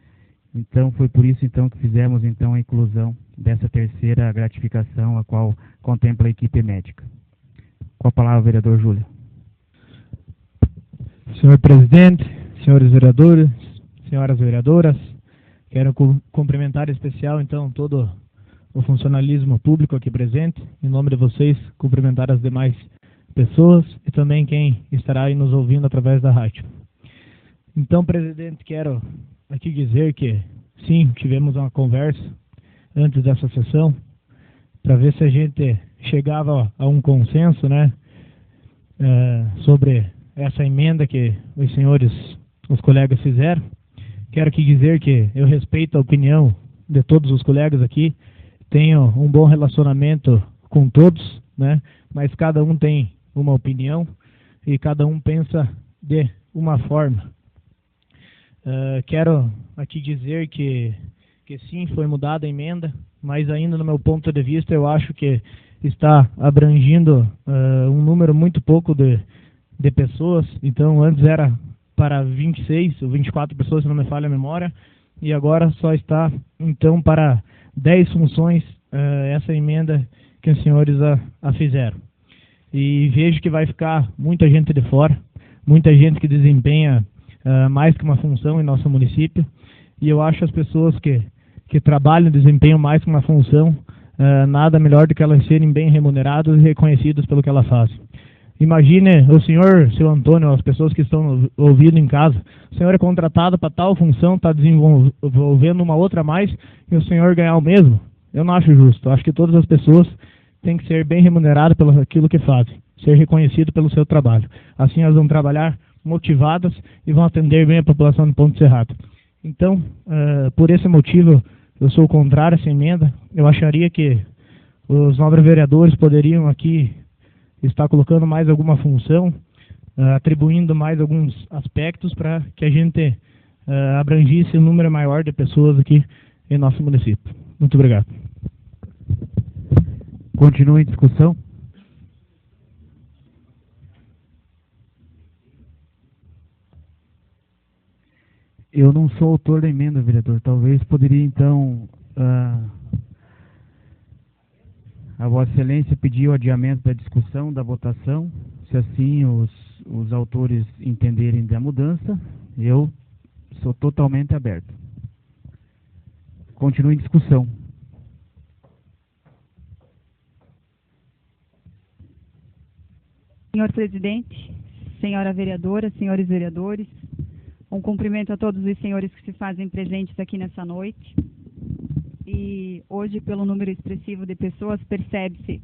Então, foi por isso, então, que fizemos, então, a inclusão dessa terceira gratificação, a qual contempla a equipe médica. Com a palavra, vereador Júlio. Senhor presidente, senhores vereadores, senhoras vereadoras, quero cumprimentar em especial, então, todo o funcionalismo público aqui presente. Em nome de vocês, cumprimentar as demais pessoas e também quem estará aí nos ouvindo através da rádio. Então, presidente, quero aqui dizer que, sim, tivemos uma conversa antes dessa sessão para ver se a gente chegava a um consenso, né, sobre essa emenda que os senhores, os colegas fizeram. Quero aqui dizer que eu respeito a opinião de todos os colegas aqui, tenho um bom relacionamento com todos, né, mas cada um tem uma opinião e cada um pensa de uma forma. Quero aqui dizer que sim, foi mudada a emenda, mas ainda no meu ponto de vista eu acho que está abrangindo um número muito pouco de pessoas. Então antes era para 26 ou 24 pessoas, se não me falha a memória, e agora só está então para 10 funções essa emenda que os senhores a fizeram. E vejo que vai ficar muita gente de fora, muita gente que desempenha mais que uma função em nosso município, e eu acho as pessoas que trabalham, desempenham mais que uma função, nada melhor do que elas serem bem remuneradas e reconhecidas pelo que elas fazem. Imagine o senhor, seu Antônio, as pessoas que estão ouvindo em casa, o senhor é contratado para tal função, está desenvolvendo uma outra a mais, e o senhor ganhar o mesmo. Eu não acho justo. Eu acho que todas as pessoas têm que ser bem remuneradas pelo aquilo que fazem, ser reconhecidas pelo seu trabalho. Assim elas vão trabalhar motivadas e vão atender bem a população de Ponte Serrada. Então, por esse motivo, eu sou contrário a essa emenda. Eu acharia que os nobres vereadores poderiam aqui estar colocando mais alguma função, atribuindo mais alguns aspectos para que a gente abrangisse um número maior de pessoas aqui em nosso município. Muito obrigado. Continua em discussão. Eu não sou autor da emenda, vereador. Talvez poderia, então, a Vossa Excelência pedir o adiamento da discussão, da votação. Se assim os autores entenderem da mudança, eu sou totalmente aberto. Continue em discussão. Senhor presidente, senhora vereadora, senhores vereadores, um cumprimento a todos os senhores que se fazem presentes aqui nessa noite. E hoje, pelo número expressivo de pessoas, percebe-se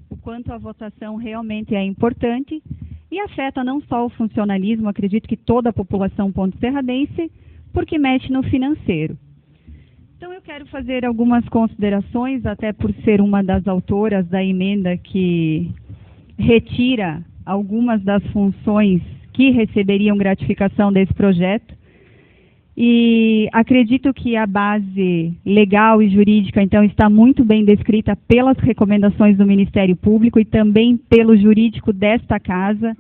o quanto a votação realmente é importante e afeta não só o funcionalismo, acredito que toda a população ponto-serradense, porque mexe no financeiro. Então eu quero fazer algumas considerações, até por ser uma das autoras da emenda que retira algumas das funções que receberiam gratificação desse projeto. E acredito que a base legal e jurídica, então, está muito bem descrita pelas recomendações do Ministério Público e também pelo jurídico desta casa.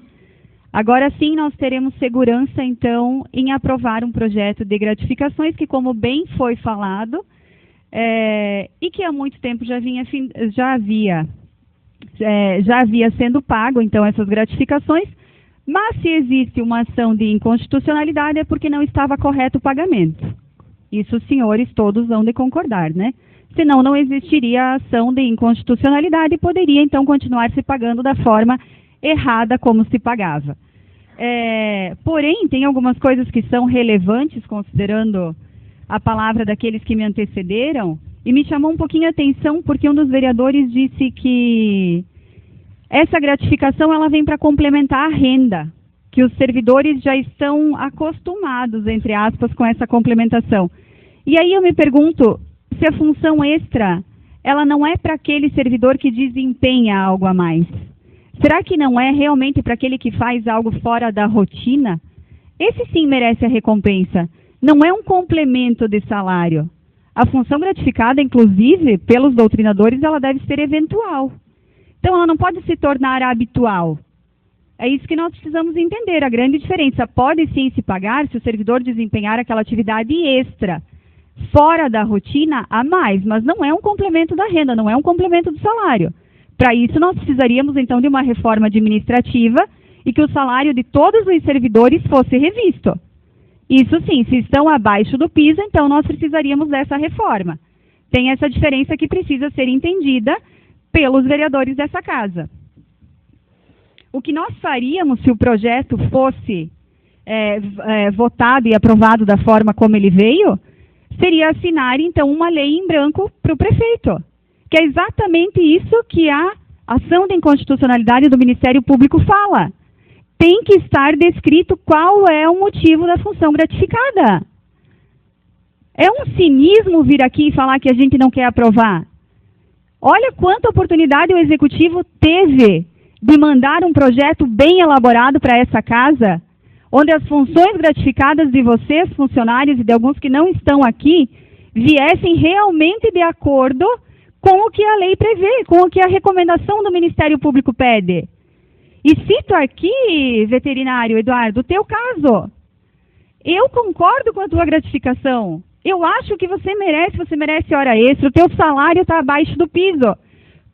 Agora sim, nós teremos segurança, então, em aprovar um projeto de gratificações que, como bem foi falado, e que há muito tempo já havia sendo pago, então, essas gratificações, mas se existe uma ação de inconstitucionalidade é porque não estava correto o pagamento. Isso os senhores todos vão de concordar, né? Senão não existiria a ação de inconstitucionalidade e poderia, então, continuar se pagando da forma errada como se pagava. Porém, tem algumas coisas que são relevantes, considerando a palavra daqueles que me antecederam, e me chamou um pouquinho a atenção porque um dos vereadores disse que essa gratificação ela vem para complementar a renda, que os servidores já estão acostumados, entre aspas, com essa complementação. E aí eu me pergunto se a função extra ela não é para aquele servidor que desempenha algo a mais. Será que não é realmente para aquele que faz algo fora da rotina? Esse sim merece a recompensa. Não é um complemento de salário. A função gratificada, inclusive, pelos doutrinadores, ela deve ser eventual. Então, ela não pode se tornar habitual. É isso que nós precisamos entender. A grande diferença pode sim se pagar se o servidor desempenhar aquela atividade extra, fora da rotina, a mais, mas não é um complemento da renda, não é um complemento do salário. Para isso, nós precisaríamos, então, de uma reforma administrativa e que o salário de todos os servidores fosse revisto. Isso sim, se estão abaixo do piso, então nós precisaríamos dessa reforma. Tem essa diferença que precisa ser entendida pelos vereadores dessa casa. O que nós faríamos se o projeto fosse votado e aprovado da forma como ele veio, seria assinar, então, uma lei em branco para o prefeito, que é exatamente isso que a ação de inconstitucionalidade do Ministério Público fala. Tem que estar descrito qual é o motivo da função gratificada. É um cinismo vir aqui e falar que a gente não quer aprovar. Olha quanta oportunidade o Executivo teve de mandar um projeto bem elaborado para essa casa, onde as funções gratificadas de vocês, funcionários, e de alguns que não estão aqui, viessem realmente de acordo com o que a lei prevê, com o que a recomendação do Ministério Público pede. E cito aqui, veterinário Eduardo, o teu caso. Eu concordo com a tua gratificação. Eu acho que você merece hora extra, o teu salário está abaixo do piso.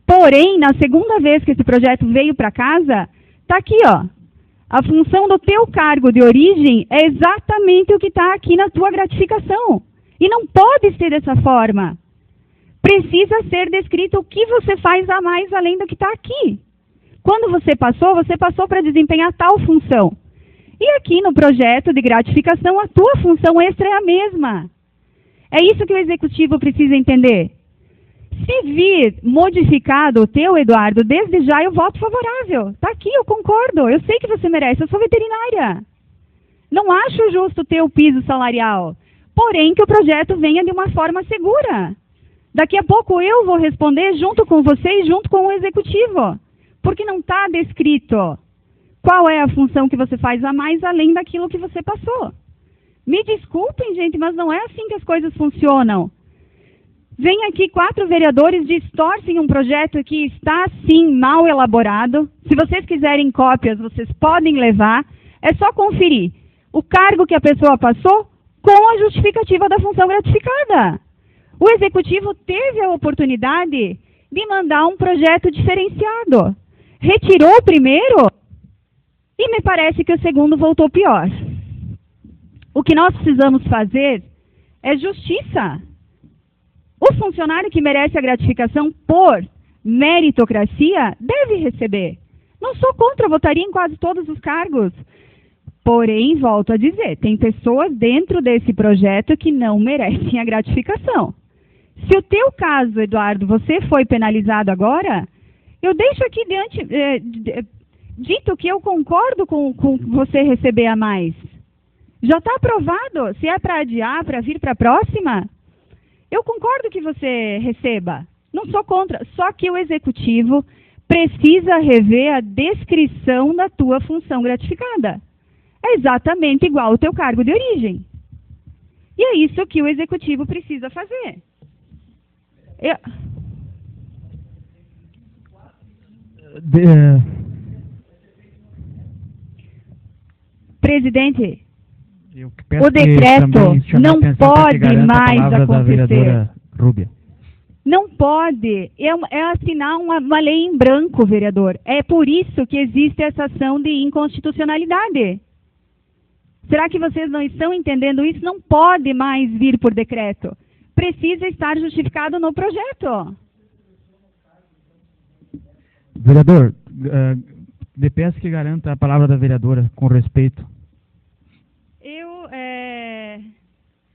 Porém, na segunda vez que esse projeto veio para casa, está aqui, ó. A função do teu cargo de origem é exatamente o que está aqui na tua gratificação. E não pode ser dessa forma. Precisa ser descrito o que você faz a mais além do que está aqui. Quando você passou para desempenhar tal função. E aqui no projeto de gratificação, a tua função extra é a mesma. É isso que o Executivo precisa entender. Se vir modificado o teu, Eduardo, desde já eu voto favorável. Está aqui, eu concordo. Eu sei que você merece, eu sou veterinária. Não acho justo ter o piso salarial. Porém, que o projeto venha de uma forma segura. Daqui a pouco eu vou responder junto com você e junto com o Executivo. Porque não está descrito qual é a função que você faz a mais além daquilo que você passou. Me desculpem, gente, mas não é assim que as coisas funcionam. Vem aqui 4 vereadores, distorcem um projeto que está, sim, mal elaborado. Se vocês quiserem cópias, vocês podem levar. É só conferir o cargo que a pessoa passou com a justificativa da função gratificada. O Executivo teve a oportunidade de mandar um projeto diferenciado. Retirou o primeiro e me parece que o segundo voltou pior. O que nós precisamos fazer é justiça. O funcionário que merece a gratificação por meritocracia deve receber. Não sou contra, votaria em quase todos os cargos. Porém, volto a dizer, tem pessoas dentro desse projeto que não merecem a gratificação. Se o teu caso, Eduardo, você foi penalizado agora, eu deixo aqui dito que eu concordo com você receber a mais. Já está aprovado. Se é para adiar, para vir para a próxima, eu concordo que você receba. Não sou contra. Só que o Executivo precisa rever a descrição da tua função gratificada. É exatamente igual ao teu cargo de origem. E é isso que o Executivo precisa fazer. Presidente, o decreto não pode mais acontecer. Não pode. É assinar uma lei em branco, vereador. É por isso que existe essa ação de inconstitucionalidade. Será que vocês não estão entendendo isso? Não pode mais vir por decreto. Precisa estar justificado no projeto. Vereador, lhe peço que garanta a palavra da vereadora com respeito. Eu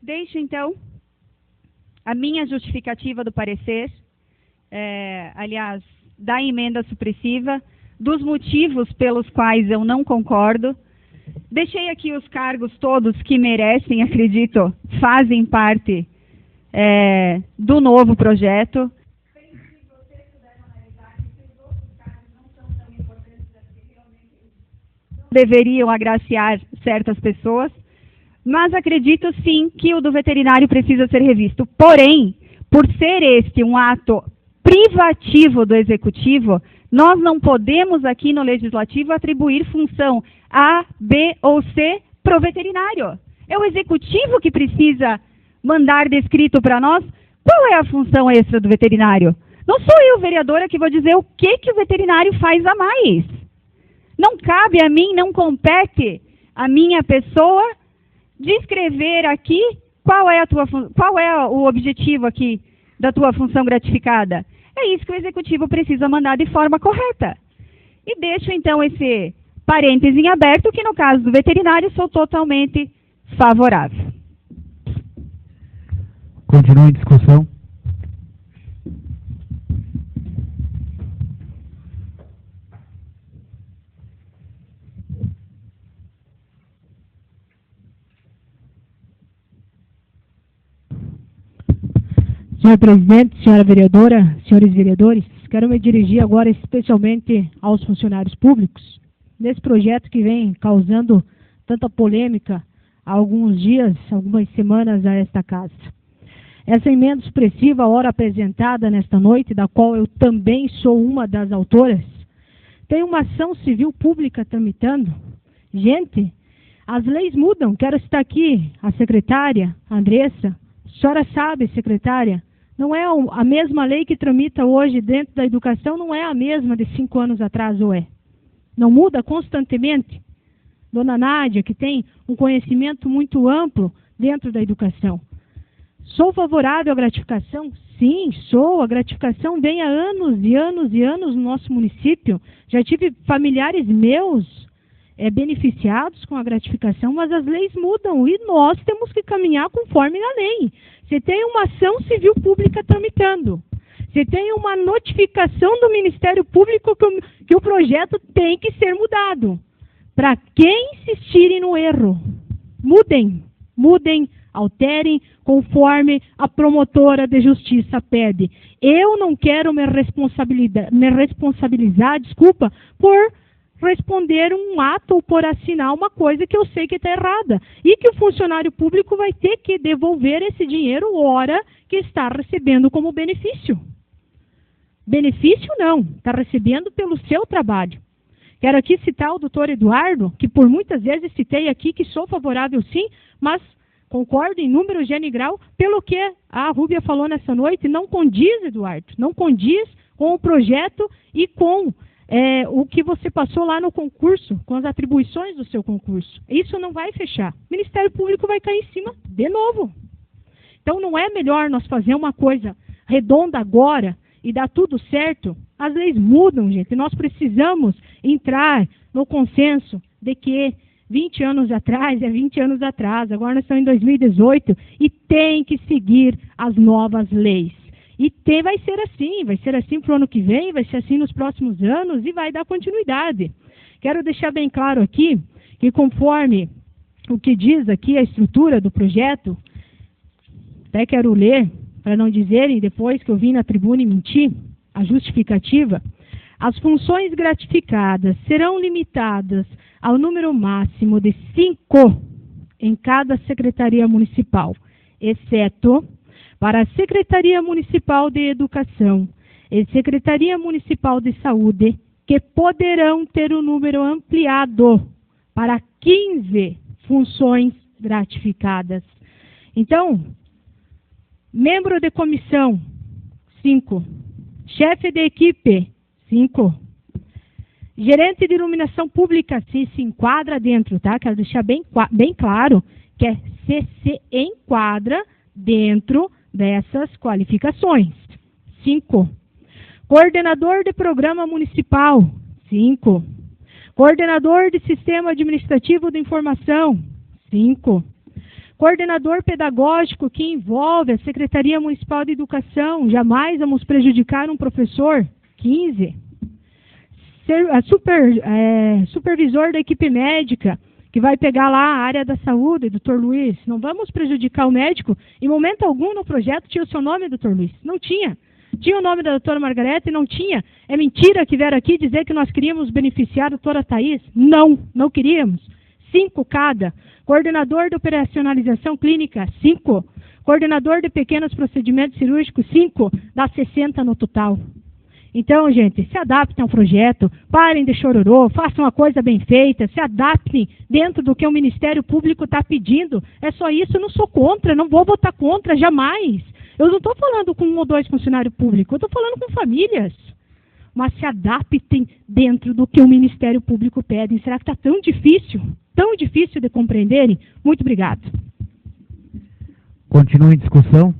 deixo, então, a minha justificativa do parecer, aliás, da emenda supressiva, dos motivos pelos quais eu não concordo. Deixei aqui os cargos todos que merecem, acredito, fazem parte do novo projeto. Deveriam agraciar certas pessoas, mas acredito sim que o do veterinário precisa ser revisto. Porém, por ser este um ato privativo do Executivo, nós não podemos aqui no Legislativo atribuir função A, B ou C para o veterinário. É o Executivo que precisa mandar descrito para nós qual é a função extra do veterinário. Não sou eu, vereadora, que vou dizer o que o veterinário faz a mais. Não cabe a mim, não compete a minha pessoa descrever aqui qual é o objetivo aqui da tua função gratificada. É isso que o Executivo precisa mandar de forma correta. E deixo então esse parêntese em aberto, que no caso do veterinário sou totalmente favorável. Continua em discussão. Senhor presidente, senhora vereadora, senhores vereadores, quero me dirigir agora especialmente aos funcionários públicos. Nesse projeto que vem causando tanta polêmica há alguns dias, algumas semanas a esta casa. Essa emenda supressiva, ora apresentada nesta noite, da qual eu também sou uma das autoras, tem uma ação civil pública tramitando. Gente, as leis mudam. Quero citar aqui a secretária, a Andressa. A senhora sabe, secretária, não é a mesma lei que tramita hoje dentro da educação, não é a mesma de 5 anos atrás, ou é? Não muda constantemente? Dona Nádia, que tem um conhecimento muito amplo dentro da educação. Sou favorável à gratificação? Sim, sou. A gratificação vem há anos e anos e anos no nosso município. Já tive familiares meus beneficiados com a gratificação, mas as leis mudam e nós temos que caminhar conforme a lei. Você tem uma ação civil pública tramitando. Você tem uma notificação do Ministério Público que o projeto tem que ser mudado. Para quem insistirem no erro, mudem, alterem conforme a promotora de justiça pede. Eu não quero me responsabilizar, por responder um ato ou por assinar uma coisa que eu sei que está errada. E que o funcionário público vai ter que devolver esse dinheiro hora que está recebendo como benefício. Benefício não, está recebendo pelo seu trabalho. Quero aqui citar o doutor Eduardo, que por muitas vezes citei aqui que sou favorável sim, mas concordo em número, gênero e grau, pelo que a Rúbia falou nessa noite, não condiz, Eduardo, não condiz com o projeto e com o que você passou lá no concurso, com as atribuições do seu concurso. Isso não vai fechar. O Ministério Público vai cair em cima de novo. Então não é melhor nós fazer uma coisa redonda agora e dar tudo certo? As leis mudam, gente. Nós precisamos entrar no consenso de que 20 anos atrás é 20 anos atrás. Agora nós estamos em 2018 e tem que seguir as novas leis. E vai ser assim para o ano que vem, vai ser assim nos próximos anos e vai dar continuidade. Quero deixar bem claro aqui que conforme o que diz aqui a estrutura do projeto, até quero ler, para não dizerem depois que eu vim na tribuna e menti, a justificativa, as funções gratificadas serão limitadas ao número máximo de 5 em cada secretaria municipal, exceto para a Secretaria Municipal de Educação e Secretaria Municipal de Saúde, que poderão ter o número ampliado para 15 funções gratificadas. Então, membro de comissão, 5. Chefe de equipe, 5. Gerente de iluminação pública, se enquadra dentro, tá? Quero deixar bem claro que se enquadra dentro dessas qualificações. 5. Coordenador de programa municipal, 5. Coordenador de sistema administrativo de informação, 5. Coordenador pedagógico que envolve a Secretaria Municipal de Educação, jamais vamos prejudicar um professor, 15. Supervisor da equipe médica, que vai pegar lá a área da saúde, doutor Luiz, não vamos prejudicar o médico. Em momento algum no projeto tinha o seu nome, doutor Luiz, não tinha. Tinha o nome da doutora Margarete? Não tinha. É mentira que vieram aqui dizer que nós queríamos beneficiar a doutora Thaís? Não queríamos. 5 cada. Coordenador de operacionalização clínica, 5. Coordenador de pequenos procedimentos cirúrgicos, 5. Dá 60 no total. Então, gente, se adaptem ao projeto, parem de chororô, façam uma coisa bem feita, se adaptem dentro do que o Ministério Público está pedindo. É só isso, eu não sou contra, não vou votar contra, jamais. Eu não estou falando com 1 ou 2 funcionários públicos, eu estou falando com famílias. Mas se adaptem dentro do que o Ministério Público pede. Será que está tão difícil de compreenderem? Muito obrigado. Continua em discussão.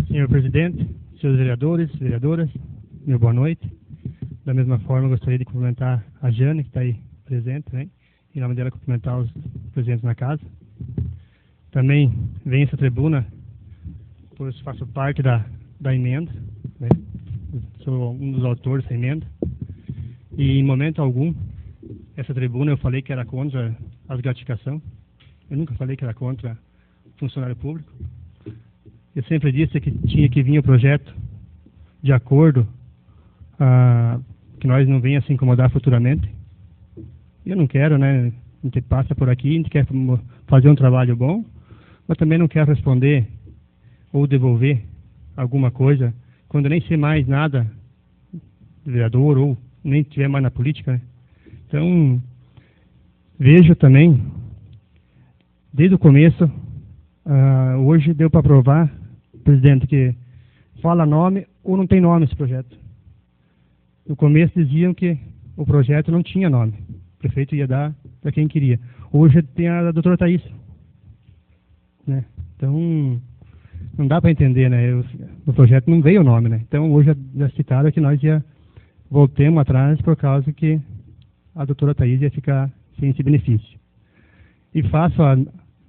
Senhor presidente, senhores vereadores, vereadoras, meu boa noite. Da mesma forma, gostaria de cumprimentar a Jane, que está aí presente, né? Em nome dela, cumprimentar os presentes na casa. Também venho essa tribuna, pois faço parte da emenda, né? Sou um dos autores dessa emenda. E em momento algum, essa tribuna eu falei que era contra as gratificações. Eu nunca falei que era contra funcionário público. Eu sempre disse que tinha que vir o projeto de acordo, que nós não venhamos se incomodar futuramente. Eu não quero, né? A gente passa por aqui, a gente quer fazer um trabalho bom, mas também não quero responder ou devolver alguma coisa quando nem sei mais nada de vereador ou nem estiver mais na política, né? Então, vejo também, desde o começo, hoje deu para provar, presidente, que fala nome ou não tem nome esse projeto. No começo diziam que o projeto não tinha nome. O prefeito ia dar para quem queria. Hoje tem a doutora Thaís, né? Então, não dá para entender, né? O projeto não veio o nome, né? Então, hoje já citaram que nós voltemos atrás por causa que a doutora Thaís ia ficar sem esse benefício. E faço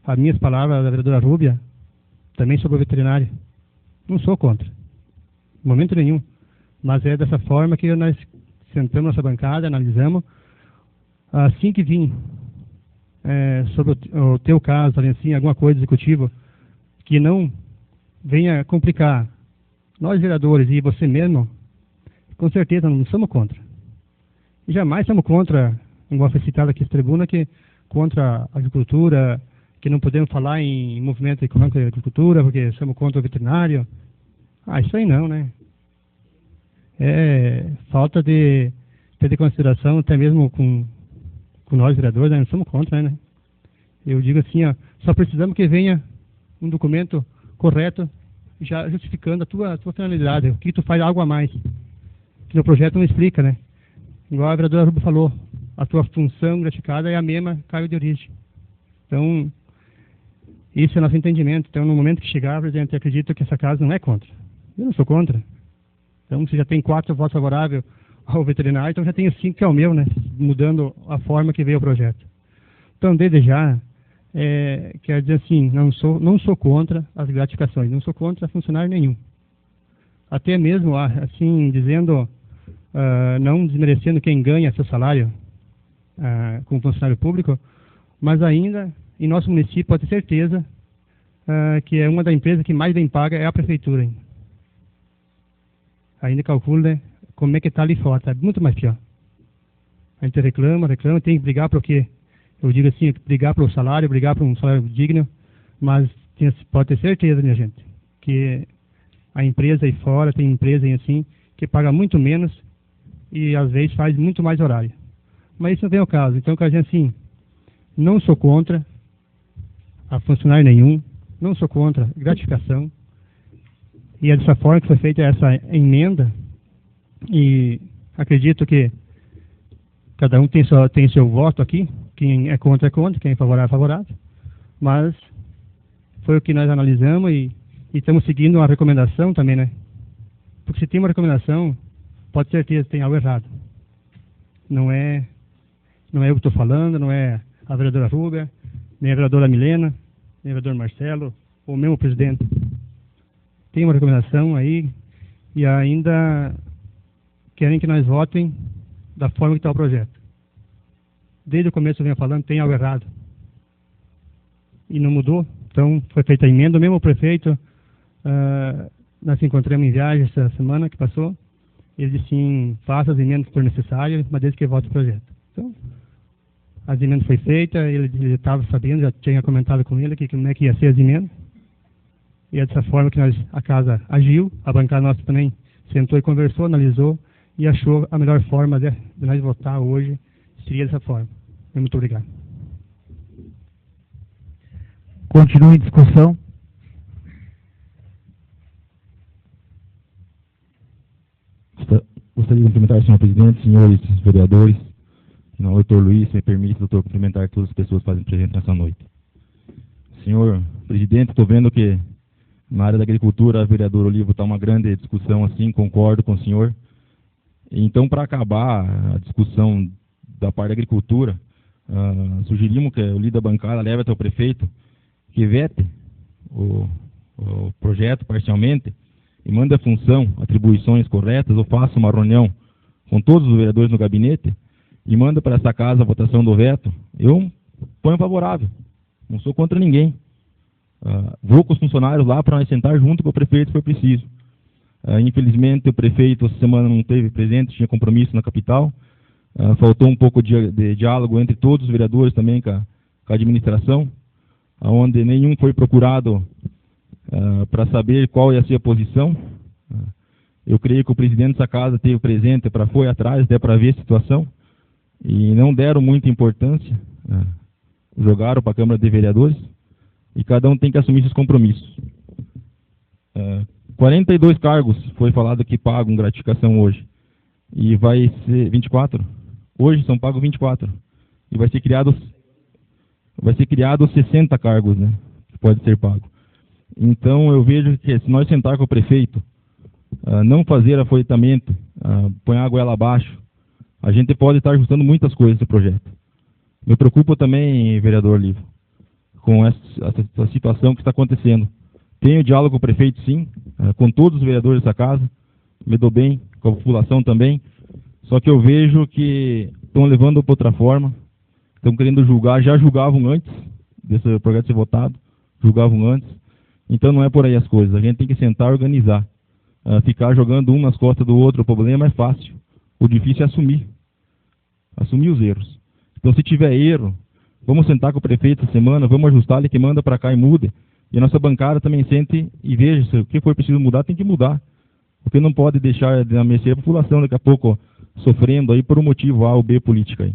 as minhas palavras da vereadora Rúbia, também sobre o veterinário. Não sou contra, em momento nenhum. Mas é dessa forma que nós sentamos nessa bancada, analisamos. Assim que vim sobre o teu caso, assim, alguma coisa executiva que não venha complicar nós vereadores e você mesmo, com certeza não somos contra. E jamais somos contra, igual foi citado aqui na tribuna, que contra a agricultura, que não podemos falar em movimento econômico da agricultura, porque somos contra o veterinário. Isso aí não, né? É falta de ter de consideração, até mesmo com nós vereadores, né? Não somos contra, né? Eu digo assim, só precisamos que venha um documento correto, já justificando a tua finalidade, o que tu faz algo a mais, que no projeto não explica, né? Igual a vereadora Ruba falou, a tua função gratificada é a mesma cargo de origem. Então, isso é nosso entendimento. Então, no momento que chegar, presidente, eu acredito que essa casa não é contra. Eu não sou contra. Então, você já tem 4 votos favoráveis ao veterinário, então já tenho 5 que é o meu, né? Mudando a forma que veio o projeto. Então, desde já, quer dizer assim, não sou contra as gratificações, não sou contra funcionário nenhum. Até mesmo, assim, dizendo, não desmerecendo quem ganha seu salário como funcionário público, mas ainda, em nosso município, pode ter certeza que é uma das empresas que mais bem paga é a prefeitura. Ainda calculo, né, como é que está ali fora, está muito mais pior. A gente reclama, tem que brigar para o quê? Eu digo assim, brigar pelo salário, brigar por um salário digno, mas pode ter certeza, minha gente, que a empresa aí fora, tem empresa aí assim, que paga muito menos e às vezes faz muito mais horário. Mas isso não vem ao caso. Então, a gente assim, não sou contra a funcionário nenhum, não sou contra gratificação, e é dessa forma que foi feita essa emenda, e acredito que cada um tem seu voto aqui, quem é contra, quem é favorável, favorável, mas foi o que nós analisamos e estamos seguindo uma recomendação também, né? Porque se tem uma recomendação, pode ter certeza que tem algo errado. Não é eu que estou falando, não é a vereadora Rúbia, nem a vereadora Milena, nem o vereador Marcelo, ou mesmo o presidente. Tem uma recomendação aí e ainda querem que nós votem da forma que está o projeto. Desde o começo eu venho falando, tem algo errado. E não mudou. Então, foi feita a emenda. O mesmo prefeito, nós se encontramos em viagem essa semana que passou. Ele disse sim, faça as emendas que for necessárias, mas desde que vote o projeto. Então, as emendas foi feita, ele estava sabendo, já tinha comentado com ele que como é que ia ser as emendas. E é dessa forma que a casa agiu, a bancada nossa também sentou e conversou, analisou e achou a melhor forma de nós votar hoje seria dessa forma. Muito obrigado. Continue em discussão. Gostaria de cumprimentar o senhor presidente, senhores vereadores, senhor doutor Luiz, me permite, doutor, cumprimentar todas as pessoas que fazem presente nessa noite. Senhor presidente, estou vendo que na área da agricultura, a vereadora Olivo está uma grande discussão assim, concordo com o senhor. Então, para acabar a discussão da parte da agricultura, sugerimos que o líder da bancada leve até o prefeito, que vete o projeto parcialmente e mande a função, atribuições corretas, ou faça uma reunião com todos os vereadores no gabinete e manda para essa casa a votação do veto. Eu ponho favorável, não sou contra ninguém. Vou com os funcionários lá para nós sentar junto com o prefeito se for preciso. Infelizmente o prefeito essa semana não esteve presente, tinha compromisso na capital. Faltou um pouco de diálogo entre todos os vereadores também com a administração, onde nenhum foi procurado para saber qual ia ser a posição. Eu creio que o presidente dessa casa esteve presente, foi atrás até para ver a situação, e não deram muita importância, jogaram para a Câmara de Vereadores, e cada um tem que assumir seus compromissos. 42 cargos foi falado que pagam gratificação hoje, e vai ser 24. Hoje são pagos 24, e vai ser criado 60 cargos, né, que pode ser pago. Então eu vejo que se nós sentar com o prefeito, não fazer afoitamento, põe a goela abaixo, a gente pode estar ajustando muitas coisas nesse projeto. Me preocupa também, vereador Olivo, com essa situação que está acontecendo. Tenho diálogo com o prefeito, sim, com todos os vereadores dessa casa, me dou bem, com a população também, só que eu vejo que estão levando para outra forma, estão querendo julgar, já julgavam antes desse projeto ser votado, julgavam antes. Então não é por aí as coisas, a gente tem que sentar e organizar. Ficar jogando um nas costas do outro, o problema é fácil. O difícil é assumir os erros. Então se tiver erro, vamos sentar com o prefeito essa semana, vamos ajustar ele que manda para cá e mude. E a nossa bancada também sente e veja se o que for preciso mudar, tem que mudar. Porque não pode deixar de ameaçar a população daqui a pouco sofrendo aí por um motivo A ou B político aí.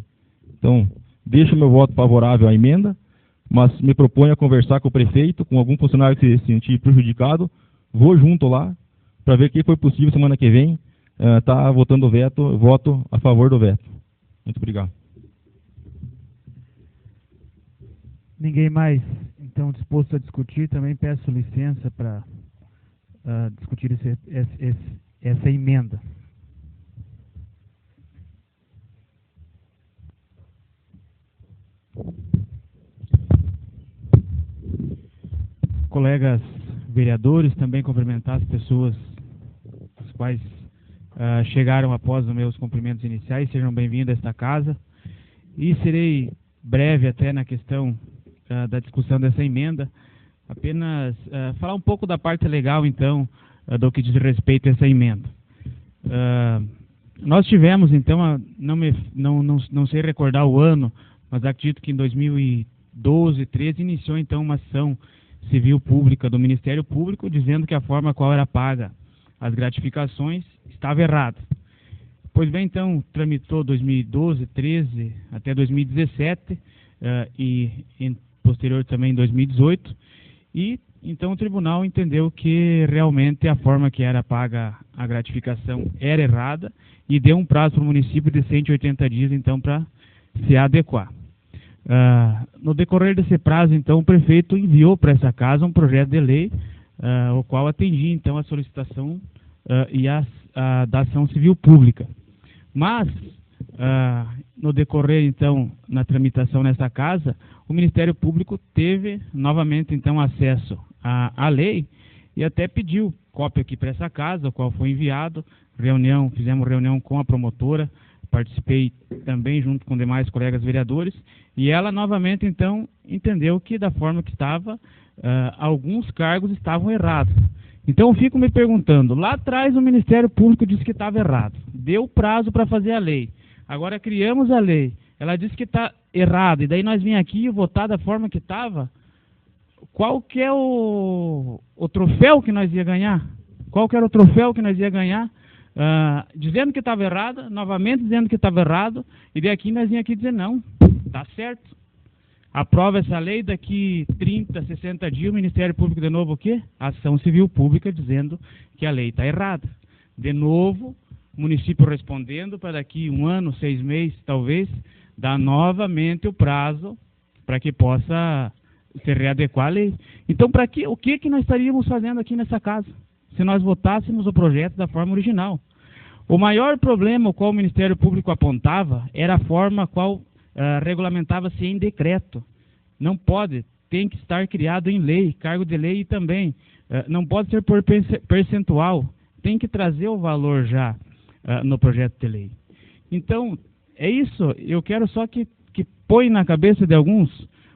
Então, deixo meu voto favorável à emenda, mas me proponho a conversar com o prefeito, com algum funcionário que se sentir prejudicado, vou junto lá, para ver o que foi possível semana que vem, tá votando o veto, voto a favor do veto. Muito obrigado. Ninguém mais, então, disposto a discutir, também peço licença para discutir essa emenda. Colegas vereadores, também cumprimentar as pessoas as quais chegaram após os meus cumprimentos iniciais, sejam bem-vindos a esta casa. E serei breve até na questão da discussão dessa emenda, apenas falar um pouco da parte legal, então, do que diz respeito a essa emenda. Nós tivemos, então, não sei recordar o ano, mas acredito que em 2012, 13, iniciou, então, uma ação civil pública do Ministério Público, dizendo que a forma qual era paga as gratificações estava errada. Pois bem, então, tramitou 2012, 13, até 2017, e posterior também em 2018, e então o tribunal entendeu que realmente a forma que era paga a gratificação era errada e deu um prazo para o município de 180 dias, então, para se adequar. No decorrer desse prazo, então, o prefeito enviou para essa casa um projeto de lei, o qual atendia, então, a solicitação da ação civil pública. Mas, no decorrer, então, na tramitação nessa casa, o Ministério Público teve novamente, então, acesso à lei e até pediu cópia aqui para essa casa, o qual foi enviado, fizemos reunião com a promotora, participei também junto com demais colegas vereadores, e ela novamente, então, entendeu que da forma que estava, alguns cargos estavam errados. Então, eu fico me perguntando, lá atrás o Ministério Público disse que estava errado, deu prazo para fazer a lei, agora criamos a lei, ela disse que está errado, e daí nós vim aqui votar da forma que estava. Qual que é o troféu que nós ia ganhar? Qual que era o troféu que nós ia ganhar? Dizendo que estava errado, novamente dizendo que estava errado, e daqui nós vim aqui dizer não, está certo. Aprova essa lei, daqui 30, 60 dias o Ministério Público de novo o quê? Ação civil pública dizendo que a lei está errada. De novo, o município respondendo para daqui 1 ano, 6 meses, talvez, dar novamente o prazo para que possa se readequar a lei. Então, o que nós estaríamos fazendo aqui nessa casa, se nós votássemos o projeto da forma original? O maior problema o qual o Ministério Público apontava era a forma qual regulamentava-se em decreto. Não pode, tem que estar criado em lei, cargo de lei, e também não pode ser por percentual, tem que trazer o valor já no projeto de lei. Então, é isso, eu quero só que põe na cabeça de alguns,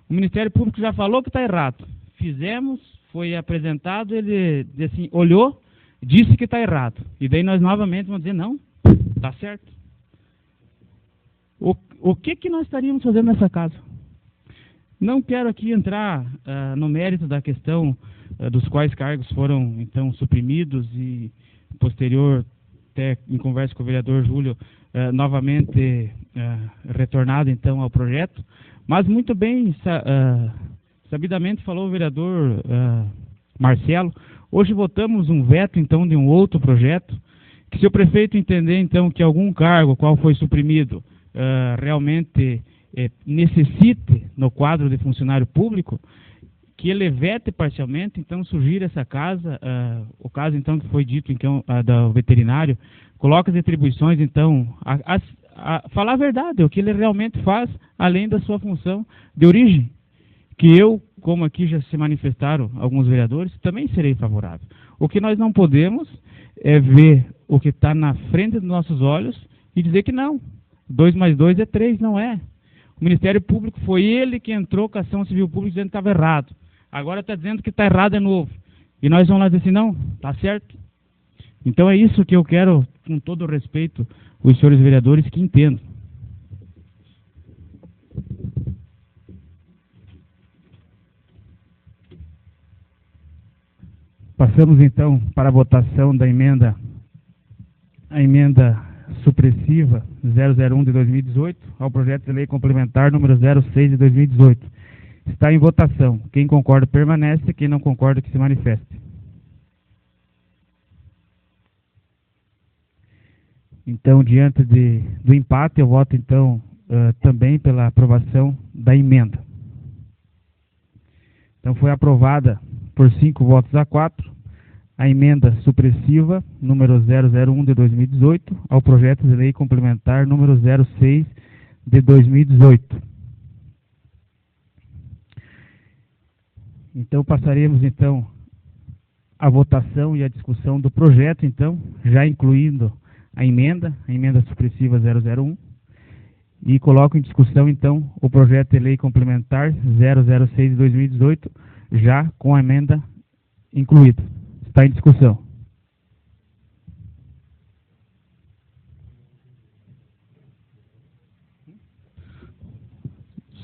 o Ministério Público já falou que está errado, fizemos, foi apresentado, ele assim, olhou, disse que está errado, e daí nós novamente vamos dizer, não, está certo. O que nós estaríamos fazendo nessa casa? Não quero aqui entrar no mérito da questão dos quais cargos foram, então, suprimidos e, posterior, até em conversa com o vereador Júlio, novamente retornado, então, ao projeto. Mas, muito bem, sabidamente falou o vereador Marcelo, hoje votamos um veto, então, de um outro projeto, que se o prefeito entender, então, que algum cargo qual foi suprimido realmente necessite no quadro de funcionário público, que ele vete parcialmente, então surgir essa casa, o caso então que foi dito então, do veterinário, coloca as atribuições então, a falar a verdade, o que ele realmente faz, além da sua função de origem, que eu, como aqui já se manifestaram alguns vereadores, também serei favorável. O que nós não podemos é ver o que está na frente dos nossos olhos e dizer que não, 2 mais 2 é 3, não é. O Ministério Público foi ele que entrou com a ação civil pública dizendo que estava errado. Agora está dizendo que está errado de novo. E nós vamos lá dizer assim, não, está certo. Então é isso que eu quero, com todo o respeito, os senhores vereadores que entendam. Passamos então para a votação da emenda, a emenda supressiva 001 de 2018 ao projeto de lei complementar número 06 de 2018. Está em votação. Quem concorda permanece, quem não concorda que se manifeste. Então, diante do empate, eu voto então também pela aprovação da emenda. Então, foi aprovada por 5 votos a 4 a emenda supressiva número 001 de 2018 ao projeto de lei complementar número 06 de 2018. Então, passaremos então a votação e a discussão do projeto, então, já incluindo a emenda supressiva 001, e coloco em discussão, então, o projeto de lei complementar 006 de 2018, já com a emenda incluída. Está em discussão.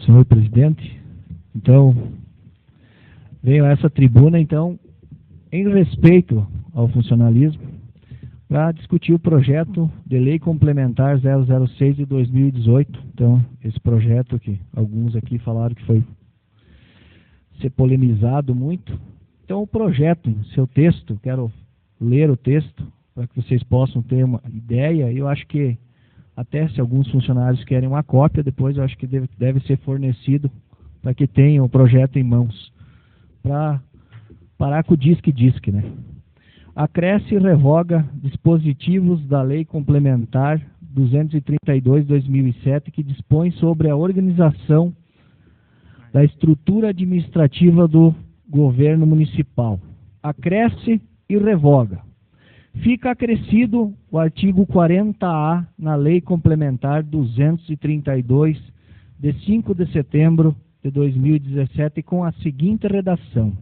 Senhor presidente, então, venho a essa tribuna, então, em respeito ao funcionalismo, para discutir o projeto de lei complementar 006 de 2018. Então, esse projeto que alguns aqui falaram que foi ser polemizado muito. Então, o projeto, seu texto, quero ler o texto para que vocês possam ter uma ideia. Eu acho que, até se alguns funcionários querem uma cópia, depois eu acho que deve ser fornecido para que tenham o projeto em mãos. Para parar com o disque, né? Acresce e revoga dispositivos da Lei Complementar 232/2007, que dispõe sobre a organização da estrutura administrativa do governo municipal. Acresce e revoga. Fica acrescido o artigo 40A na Lei Complementar 232, de 5 de setembro de 2017, com a seguinte redação.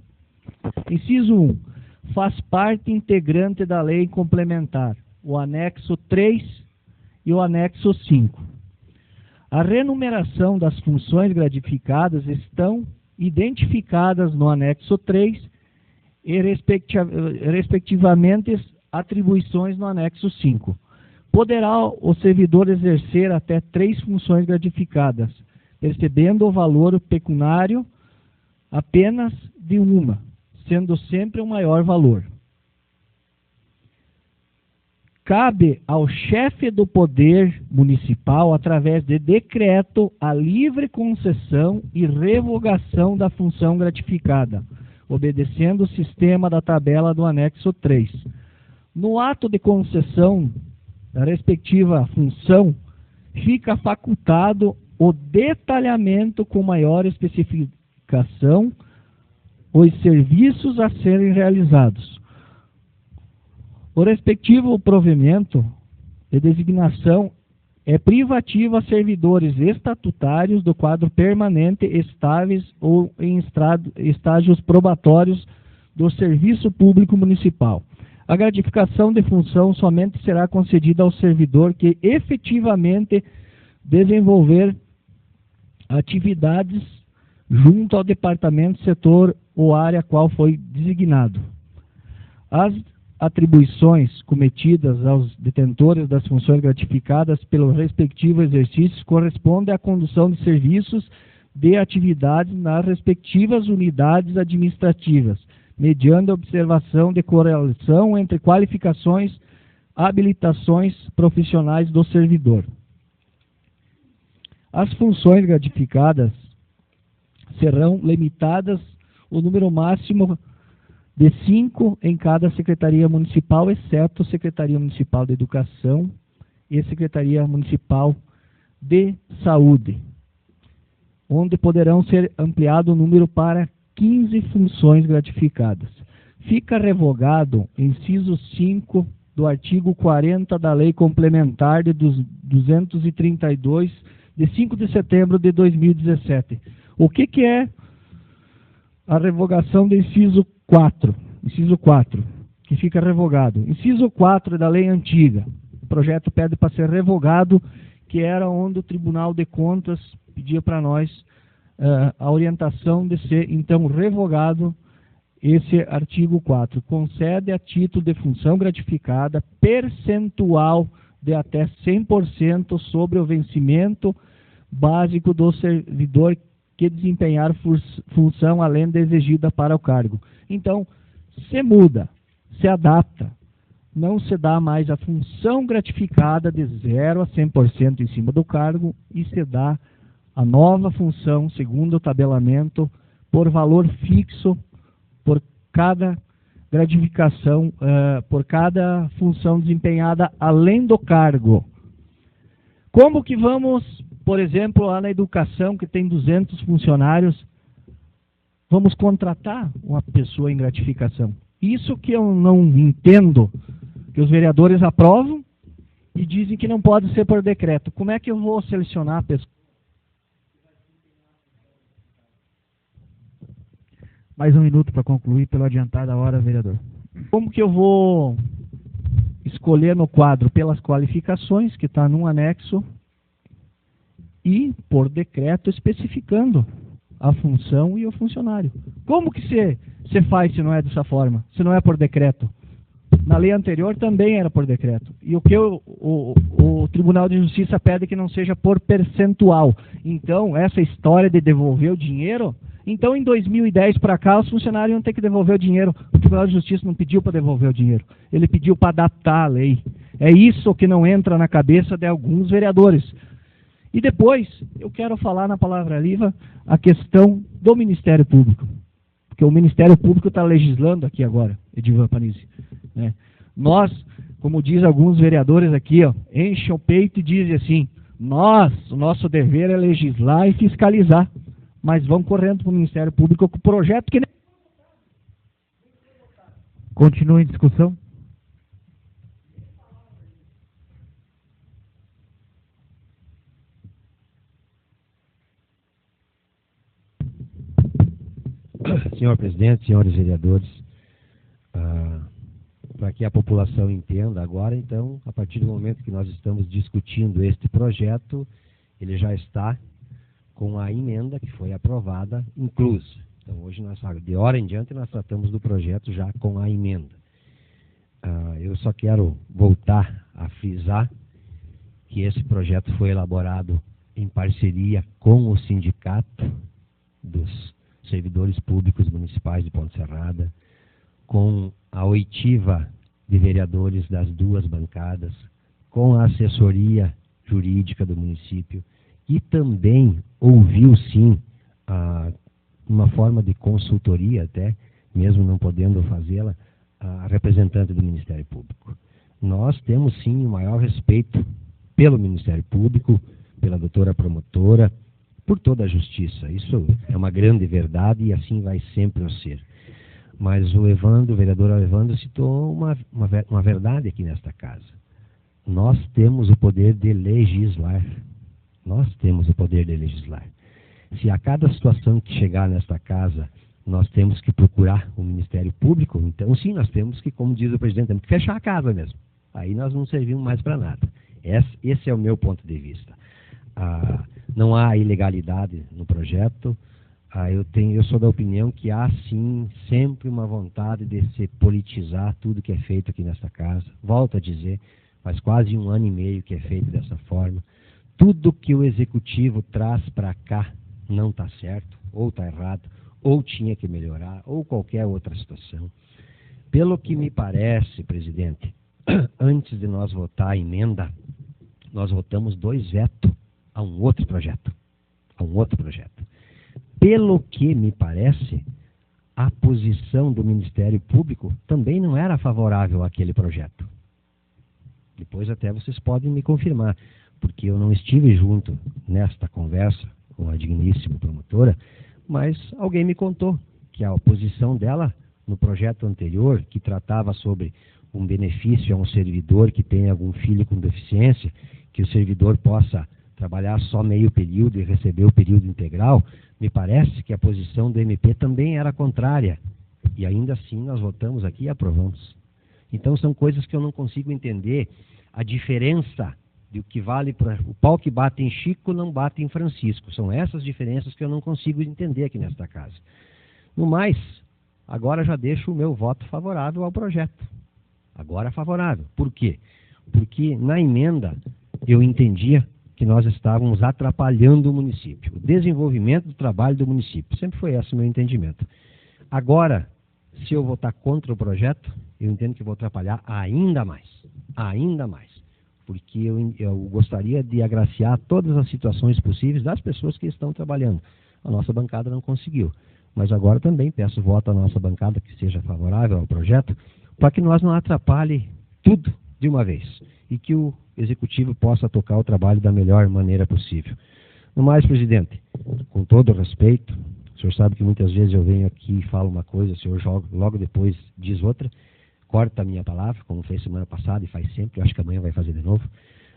Inciso 1. Faz parte integrante da lei complementar o anexo 3 e o anexo 5. A renumeração das funções gratificadas estão identificadas no anexo 3 e, respectivamente, atribuições no anexo 5. Poderá o servidor exercer até 3 funções gratificadas, percebendo o valor pecuniário apenas de uma, sendo sempre o maior valor. Cabe ao chefe do poder municipal, através de decreto, a livre concessão e revogação da função gratificada, obedecendo o sistema da tabela do anexo 3. No ato de concessão da respectiva função, fica facultado o detalhamento com maior especificação os serviços a serem realizados. O respectivo provimento de designação é privativo a servidores estatutários do quadro permanente, estáveis ou em estágios probatórios do serviço público municipal. A gratificação de função somente será concedida ao servidor que efetivamente desenvolver atividades junto ao departamento, setor ou área a qual foi designado. As atribuições cometidas aos detentores das funções gratificadas pelo respectivo exercício correspondem à condução de serviços de atividades nas respectivas unidades administrativas, mediante a observação de correlação entre qualificações, habilitações profissionais do servidor. As funções gratificadas serão limitadas o número máximo de 5 em cada Secretaria Municipal, exceto Secretaria Municipal de Educação e Secretaria Municipal de Saúde, onde poderão ser ampliado o número para 15 funções gratificadas. Fica revogado inciso 5 do artigo 40 da Lei Complementar de 232 de 5 de setembro de 2017. O que é a revogação do inciso 4? Inciso 4, que fica revogado. Inciso 4 é da lei antiga. O projeto pede para ser revogado, que era onde o Tribunal de Contas pedia para nós a orientação de ser, então, revogado esse artigo 4. Concede a título de função gratificada percentual de até 100% sobre o vencimento básico do servidor que desempenhar função além da exigida para o cargo. Então, se muda, se adapta, não se dá mais a função gratificada de 0 a 100% em cima do cargo e se dá a nova função, segundo o tabelamento, por valor fixo por cada gratificação, por cada função desempenhada além do cargo. Como que vamos, por exemplo, lá na educação, que tem 200 funcionários, vamos contratar uma pessoa em gratificação? Isso que eu não entendo, que os vereadores aprovam e dizem que não pode ser por decreto. Como é que eu vou selecionar a pessoa? Mais um minuto para concluir pelo adiantar da hora, vereador. Como que eu vou escolher no quadro? Pelas qualificações, que está num anexo, e por decreto especificando a função e o funcionário. Como que se faz se não é dessa forma? Se não é por decreto? Na lei anterior também era por decreto. E o que o Tribunal de Justiça pede que não seja por percentual. Então, essa história de devolver o dinheiro... Então, em 2010 para cá, os funcionários iam ter que devolver o dinheiro. O Tribunal de Justiça não pediu para devolver o dinheiro. Ele pediu para adaptar a lei. É isso que não entra na cabeça de alguns vereadores. E depois, eu quero falar na palavra livre a questão do Ministério Público. Porque o Ministério Público está legislando aqui agora, Edivan Panizzi, né? Nós, como diz alguns vereadores aqui, enchem o peito e dizem assim, o nosso dever é legislar e fiscalizar. Mas vão correndo para o Ministério Público com o projeto que... Continua em discussão. Senhor presidente, senhores vereadores, para que a população entenda agora, então, a partir do momento que nós estamos discutindo este projeto, ele já está com a emenda que foi aprovada inclusa. Então, hoje, de hora em diante, nós tratamos do projeto já com a emenda. Eu só quero voltar a frisar que esse projeto foi elaborado em parceria com o Sindicato dos Servidores Públicos Municipais de Ponte Serrada, com a oitiva de vereadores das duas bancadas, com a assessoria jurídica do município, e também ouviu, sim, uma forma de consultoria até, mesmo não podendo fazê-la, a representante do Ministério Público. Nós temos, sim, o maior respeito pelo Ministério Público, pela doutora promotora, por toda a justiça. Isso é uma grande verdade e assim vai sempre ser. Mas o vereador Evandro citou uma verdade aqui nesta casa. Nós temos o poder de legislar. Nós temos o poder de legislar. Se a cada situação que chegar nesta casa, nós temos que procurar o Ministério Público, então sim, nós temos que, como diz o presidente, temos que fechar a casa mesmo. Aí nós não servimos mais para nada. Esse é o meu ponto de vista. Não há ilegalidade no projeto. Eu sou da opinião que há, sim, sempre uma vontade de se politizar tudo que é feito aqui nesta casa. Volto a dizer, faz quase 1 ano e meio que é feito dessa forma. Tudo que o Executivo traz para cá não está certo, ou está errado, ou tinha que melhorar, ou qualquer outra situação. Pelo que me parece, presidente, antes de nós votar a emenda, nós votamos 2 vetos a um outro projeto. Pelo que me parece, a posição do Ministério Público também não era favorável àquele projeto. Depois até vocês podem me confirmar, porque eu não estive junto nesta conversa com a digníssima promotora, mas alguém me contou que a oposição dela no projeto anterior, que tratava sobre um benefício a um servidor que tem algum filho com deficiência, que o servidor possa trabalhar só meio período e receber o período integral, me parece que a posição do MP também era contrária. E ainda assim nós votamos aqui e aprovamos. Então são coisas que eu não consigo entender a diferença do que vale para o pau que bate em Chico não bate em Francisco. São essas diferenças que eu não consigo entender aqui nesta casa. No mais, agora já deixo o meu voto favorável ao projeto. Agora favorável. Por quê? Porque na emenda eu entendia que nós estávamos atrapalhando o município, o desenvolvimento do trabalho do município. Sempre foi esse o meu entendimento. Agora, se eu votar contra o projeto, eu entendo que vou atrapalhar ainda mais, porque eu gostaria de agraciar todas as situações possíveis das pessoas que estão trabalhando. A nossa bancada não conseguiu, mas agora também peço voto à nossa bancada que seja favorável ao projeto, para que nós não atrapalhe tudo de uma vez e que o Executivo possa tocar o trabalho da melhor maneira possível. No mais, presidente, com todo o respeito, o senhor sabe que muitas vezes eu venho aqui e falo uma coisa, o senhor logo depois diz outra, corta a minha palavra, como fez semana passada e faz sempre, eu acho que amanhã vai fazer de novo.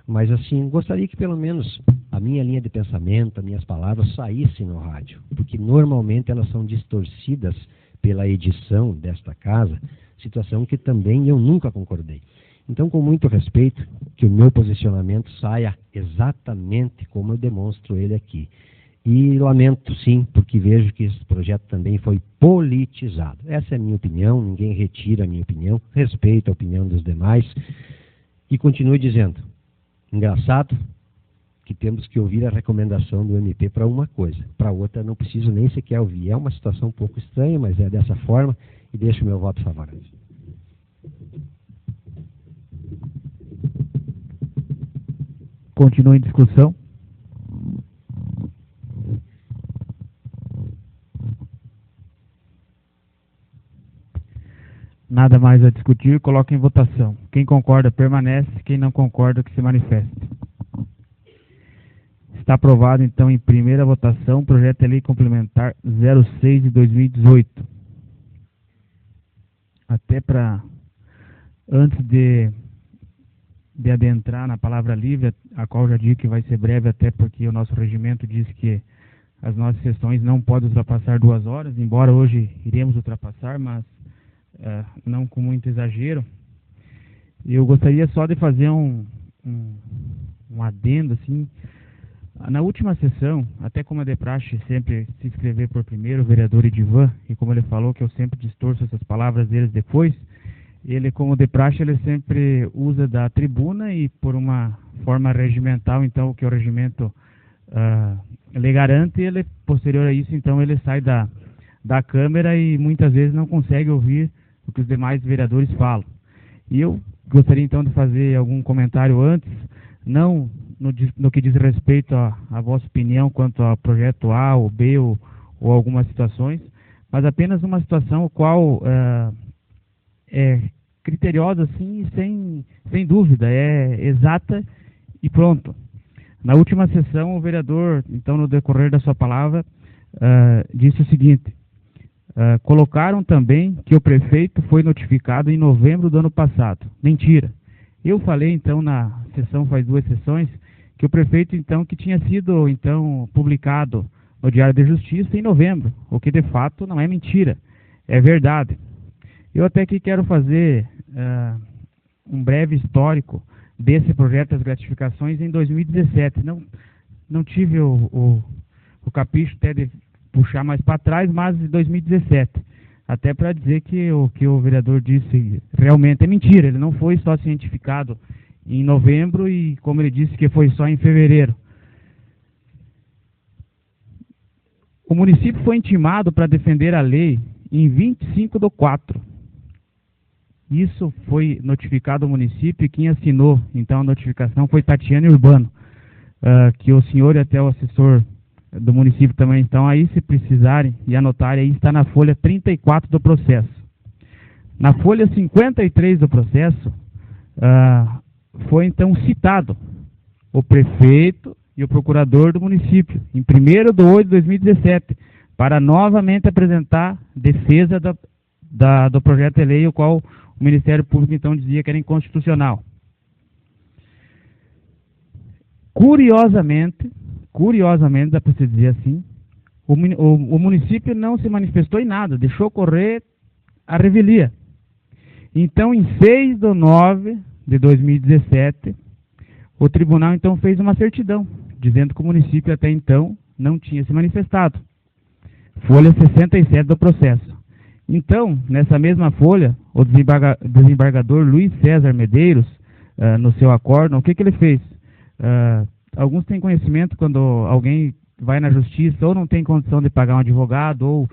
Mas assim, gostaria que pelo menos a minha linha de pensamento, as minhas palavras saíssem no rádio, porque normalmente elas são distorcidas pela edição desta casa, situação que também eu nunca concordei. Então, com muito respeito, que o meu posicionamento saia exatamente como eu demonstro ele aqui. E lamento, sim, porque vejo que esse projeto também foi politizado. Essa é a minha opinião, ninguém retira a minha opinião, respeito a opinião dos demais. E continuo dizendo, engraçado que temos que ouvir a recomendação do MP para uma coisa, para outra não preciso nem sequer ouvir. É uma situação um pouco estranha, mas é dessa forma e deixo o meu voto favorável. Continua em discussão. Nada mais a discutir, coloca em votação. Quem concorda permanece, quem não concorda que se manifeste. Está aprovado então em primeira votação o projeto de lei complementar 06 de 2018. Até para, antes de adentrar na palavra livre, a qual já digo que vai ser breve, até porque o nosso regimento diz que as nossas sessões não podem ultrapassar 2 horas, embora hoje iremos ultrapassar, mas não com muito exagero. Eu gostaria só de fazer um adendo, assim. Na última sessão, até como é de praxe sempre se inscrever por primeiro, o vereador Edivan, e como ele falou que eu sempre distorço essas palavras deles depois, ele, como de praxe, ele sempre usa da tribuna e por uma forma regimental, então o que o regimento lhe garante, ele, posterior a isso, então ele sai da Câmara e muitas vezes não consegue ouvir o que os demais vereadores falam. E eu gostaria então de fazer algum comentário antes, não no que diz respeito à vossa opinião quanto ao projeto A ou B ou algumas situações, mas apenas uma situação qual é criteriosa, assim, sem dúvida, é exata e pronto. Na última sessão, o vereador, então, no decorrer da sua palavra, disse o seguinte: colocaram também que o prefeito foi notificado em novembro do ano passado. Mentira. Eu falei, então, na sessão, faz 2 sessões, que o prefeito, então, que tinha sido, então, publicado no Diário de Justiça em novembro, o que, de fato, não é mentira, é verdade. Eu até aqui quero fazer um breve histórico desse projeto das gratificações em 2017. Não tive o capricho até de puxar mais para trás, mas em 2017. Até para dizer que o que o vereador disse realmente é mentira. Ele não foi só cientificado em novembro e, como ele disse, que foi só em fevereiro. O município foi intimado para defender a lei em 25/4. Isso foi notificado ao município e quem assinou, então, a notificação foi Tatiana Urbano, que o senhor e até o assessor do município também estão aí, se precisarem e anotarem, aí está na folha 34 do processo. Na folha 53 do processo, foi então citado o prefeito e o procurador do município, em 1º/8/2017, para novamente apresentar defesa do projeto de lei, o qual o Ministério Público então dizia que era inconstitucional. curiosamente, dá para se dizer assim, o município não se manifestou em nada, deixou correr a revelia. Então, em 6/9/2017, o tribunal então fez uma certidão, dizendo que o município até então não tinha se manifestado. Folha 67 do processo. Então, nessa mesma folha, o desembargador Luiz César Medeiros, no seu acórdão, o que ele fez? Alguns têm conhecimento quando alguém vai na justiça ou não tem condição de pagar um advogado ou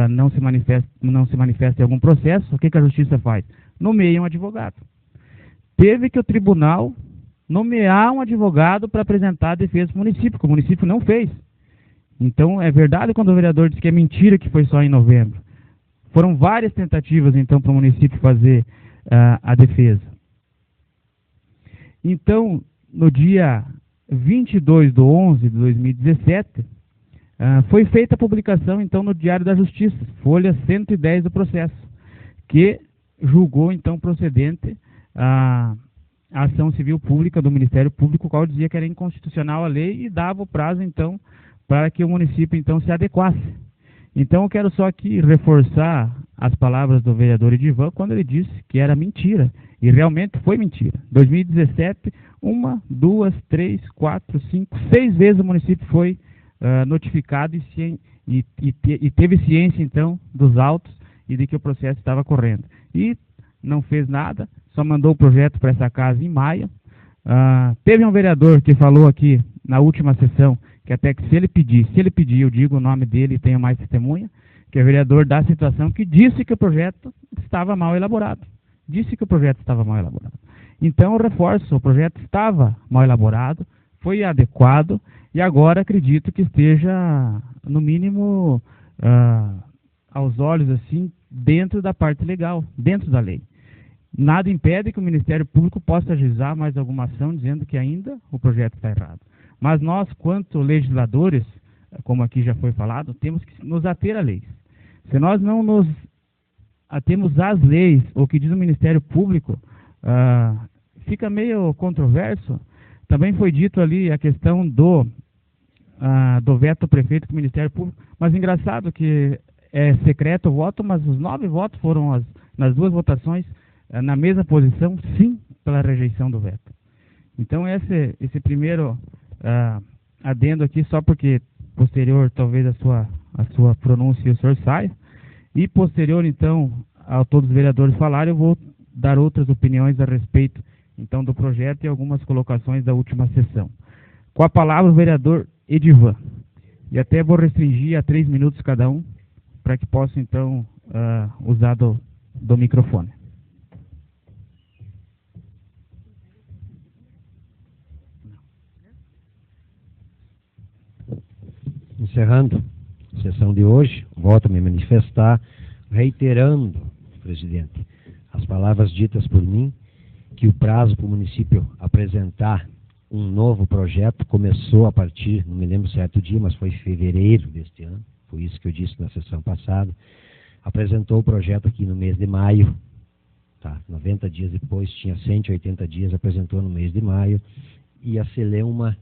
não se manifesta em algum processo, o que a justiça faz? Nomeia um advogado. Teve que o tribunal nomear um advogado para apresentar a defesa do município, que o município não fez. Então, é verdade quando o vereador diz que é mentira que foi só em novembro. Foram várias tentativas, então, para o município fazer a defesa. Então, no dia 22/11/2017, foi feita a publicação, então, no Diário da Justiça, folha 110 do processo, que julgou, então, procedente a ação civil pública do Ministério Público, qual dizia que era inconstitucional a lei e dava o prazo, então, para que o município, então, se adequasse. Então, eu quero só aqui reforçar as palavras do vereador Edivan, quando ele disse que era mentira, e realmente foi mentira. 2017, 1, 2, 3, 4, 5, 6 vezes o município foi notificado e teve ciência, então, dos autos e de que o processo estava correndo. E não fez nada, só mandou o projeto para essa casa em maio. Teve um vereador que falou aqui na última sessão que até que se ele pedir, eu digo o nome dele e tenho mais testemunha, que é vereador da situação, que disse que o projeto estava mal elaborado. Então, eu reforço, o projeto estava mal elaborado, foi adequado, e agora acredito que esteja, no mínimo, aos olhos, assim, dentro da parte legal, dentro da lei. Nada impede que o Ministério Público possa ajuizar mais alguma ação dizendo que ainda o projeto está errado. Mas nós, quanto legisladores, como aqui já foi falado, temos que nos ater a leis. Se nós não nos atemos às leis, o que diz o Ministério Público, fica meio controverso. Também foi dito ali a questão do veto ao prefeito com o Ministério Público, mas engraçado que é secreto o voto, mas os 9 votos foram nas 2 votações na mesma posição, sim, pela rejeição do veto. Então, esse primeiro adendo aqui, só porque posterior, talvez, a sua pronúncia e o senhor saia, e posterior, então, a todos os vereadores falarem, eu vou dar outras opiniões a respeito, então, do projeto e algumas colocações da última sessão. Com a palavra, o vereador Edivan. E até vou restringir a 3 minutos cada um, para que possa, então, usar do microfone. Encerrando a sessão de hoje, volto a me manifestar, reiterando, presidente, as palavras ditas por mim, que o prazo para o município apresentar um novo projeto começou a partir, não me lembro certo dia, mas foi em fevereiro deste ano, foi isso que eu disse na sessão passada. Apresentou o projeto aqui no mês de maio, 90 dias depois, tinha 180 dias, apresentou no mês de maio, e a Celeuma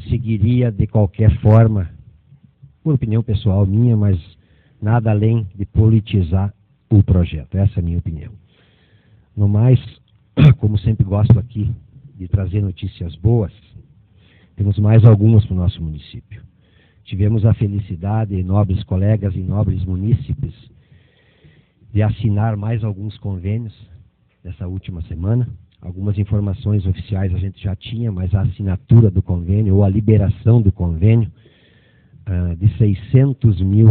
seguiria de qualquer forma, por opinião pessoal minha, mas nada além de politizar o projeto. Essa é a minha opinião. No mais, como sempre gosto aqui de trazer notícias boas, temos mais algumas para o nosso município. Tivemos a felicidade, nobres colegas e nobres munícipes, de assinar mais alguns convênios nessa última semana. Algumas informações oficiais a gente já tinha, mas a assinatura do convênio ou a liberação do convênio de R$600 mil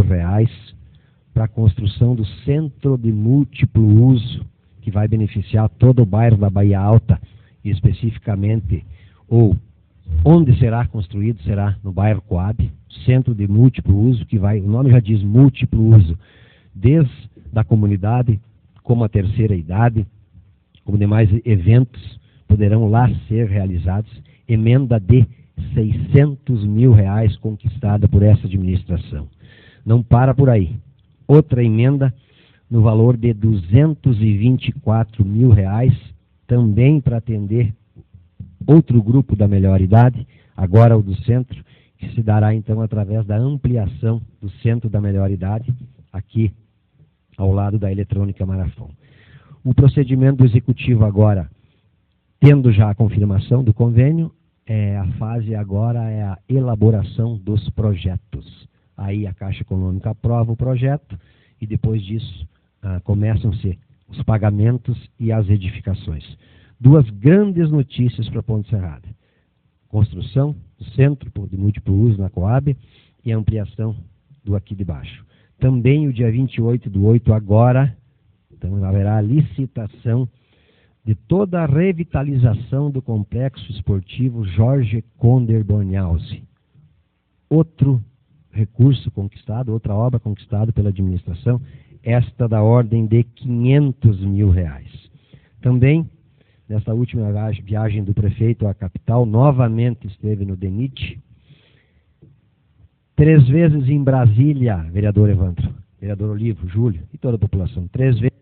para a construção do centro de múltiplo uso, que vai beneficiar todo o bairro da Bahia Alta, e especificamente, ou onde será construído, será no bairro Coab, centro de múltiplo uso, que vai, o nome já diz múltiplo uso, desde a comunidade, como a terceira idade, como demais eventos poderão lá ser realizados, emenda de R$600 mil conquistada por essa administração. Não para por aí. Outra emenda no valor de R$224 mil, também para atender outro grupo da melhor idade, agora o do centro, que se dará então através da ampliação do centro da melhor idade, aqui ao lado da Eletrônica Marafon. O procedimento do executivo agora, tendo já a confirmação do convênio, a fase agora é a elaboração dos projetos. Aí a Caixa Econômica aprova o projeto e depois disso começam-se os pagamentos e as edificações. Duas grandes notícias para Ponte Serrada. Construção do centro de múltiplo uso na Coab e a ampliação do aqui de baixo. Também o dia 28/8 agora, então haverá a licitação de toda a revitalização do complexo esportivo Jorge Conder Bornhausen. Outro recurso conquistado, outra obra conquistada pela administração, esta da ordem de R$500 mil. Também, nesta última viagem do prefeito à capital, novamente esteve no DENIT, 3 vezes em Brasília, vereador Evandro, vereador Olivo, Júlio e toda a população, 3 vezes.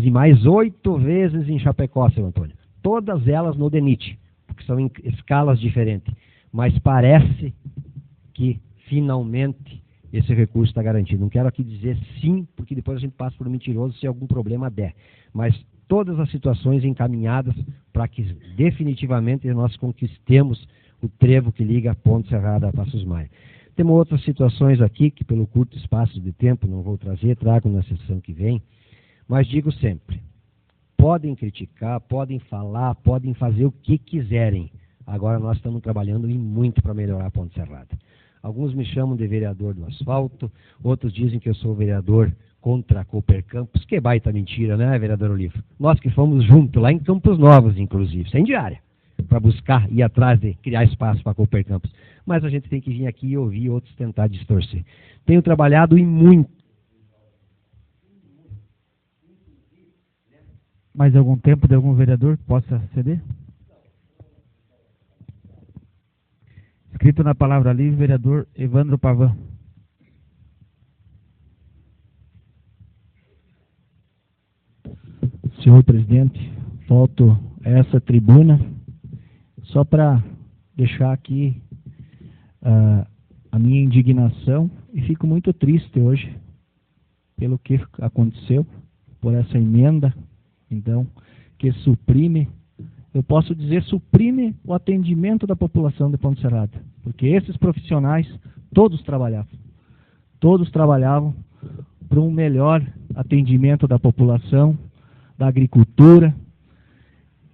E mais 8 vezes em Chapecó, seu Antônio. Todas elas no DENIT, porque são em escalas diferentes. Mas parece que, finalmente, esse recurso está garantido. Não quero aqui dizer sim, porque depois a gente passa por um mentiroso se algum problema der. Mas todas as situações encaminhadas para que definitivamente nós conquistemos o trevo que liga a Ponte Serrada a Passos Maia. Temos outras situações aqui que, pelo curto espaço de tempo, não vou trazer, trago na sessão que vem. Mas digo sempre, podem criticar, podem falar, podem fazer o que quiserem. Agora nós estamos trabalhando e muito para melhorar a Ponte Serrada. Alguns me chamam de vereador do asfalto, outros dizem que eu sou vereador contra a Cooper Campos. Que baita mentira, né, vereador Olivo? Nós que fomos juntos, lá em Campos Novos, inclusive, sem diária, para buscar ir atrás de criar espaço para a Cooper Campos. Mas a gente tem que vir aqui e ouvir outros tentar distorcer. Tenho trabalhado e muito. Mais algum tempo de algum vereador que possa ceder? Escrito na palavra livre, vereador Evandro Pavan. Senhor presidente, volto a essa tribuna só para deixar aqui a minha indignação e fico muito triste hoje pelo que aconteceu, por essa emenda, então, que suprime, eu posso dizer, suprime o atendimento da população de Ponte Serrada, porque esses profissionais, todos trabalhavam para um melhor atendimento da população, da agricultura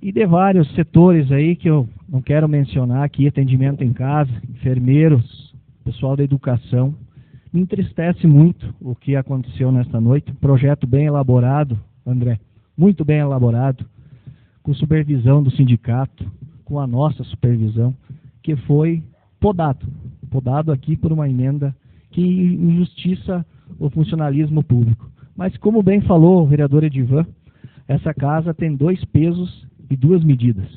e de vários setores aí que eu não quero mencionar aqui, atendimento em casa, enfermeiros, pessoal da educação. Me entristece muito o que aconteceu nesta noite, um projeto bem elaborado, André, muito bem elaborado, com supervisão do sindicato, com a nossa supervisão, que foi podado aqui por uma emenda que injustiça o funcionalismo público. Mas como bem falou o vereador Edivan, essa casa tem 2 pesos e 2 medidas.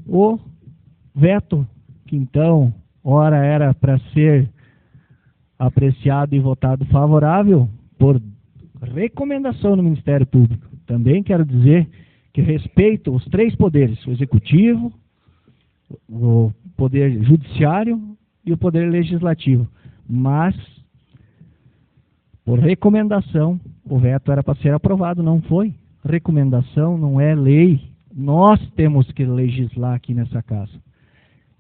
O veto, que então, ora era para ser apreciado e votado favorável, por recomendação no Ministério Público. Também quero dizer que respeito os 3 poderes, o Executivo, o Poder Judiciário e o Poder Legislativo. Mas, por recomendação, o veto era para ser aprovado, não foi. Recomendação não é lei. Nós temos que legislar aqui nessa casa.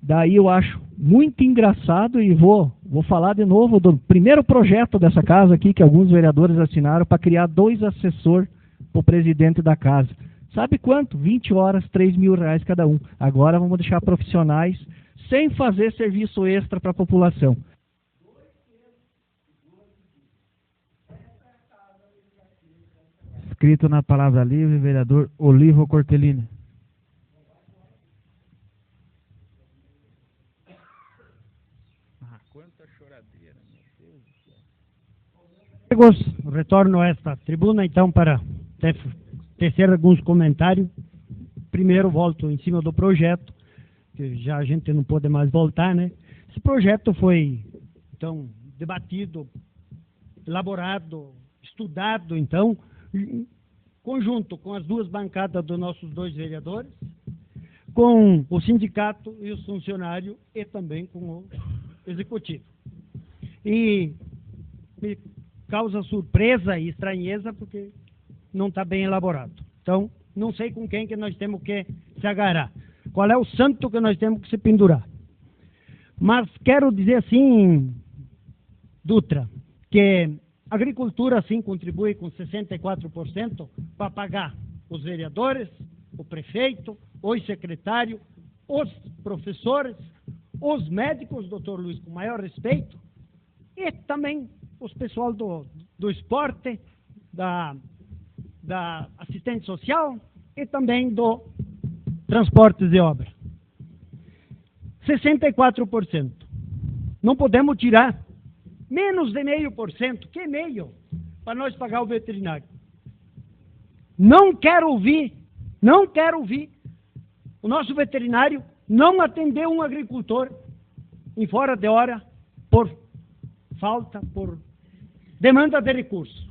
Daí eu acho muito engraçado e vou falar de novo do primeiro projeto dessa casa aqui, que alguns vereadores assinaram para criar 2 assessores para o presidente da casa. Sabe quanto? 20 horas, R$3 mil cada um. Agora vamos deixar profissionais sem fazer serviço extra para a população. Escrito na palavra livre, vereador Olivo Cortellini. Quanta choradeira, meu Deus do céu. Retorno a esta tribuna, então, para tecer alguns comentários. Primeiro, volto em cima do projeto, que já a gente não pode mais voltar, né? Esse projeto foi, então, debatido, elaborado, estudado, então, conjunto com as duas bancadas dos nossos dois vereadores, com o sindicato e os funcionários e também com o executivo. E me causa surpresa e estranheza porque não está bem elaborado. Então, não sei com quem que nós temos que se agarrar. Qual é o santo que nós temos que se pendurar. Mas quero dizer assim, Dutra, que a agricultura sim contribui com 64% para pagar os vereadores, o prefeito, os secretários, os professores, os médicos, doutor Luiz, com maior respeito, e também os pessoal do esporte, da assistente social e também do transportes e obras. 64%. Não podemos tirar menos de 0,5%, que meio, para nós pagar o veterinário. Não quero ouvir o nosso veterinário não atender um agricultor em fora de hora por falta, por demanda de recurso.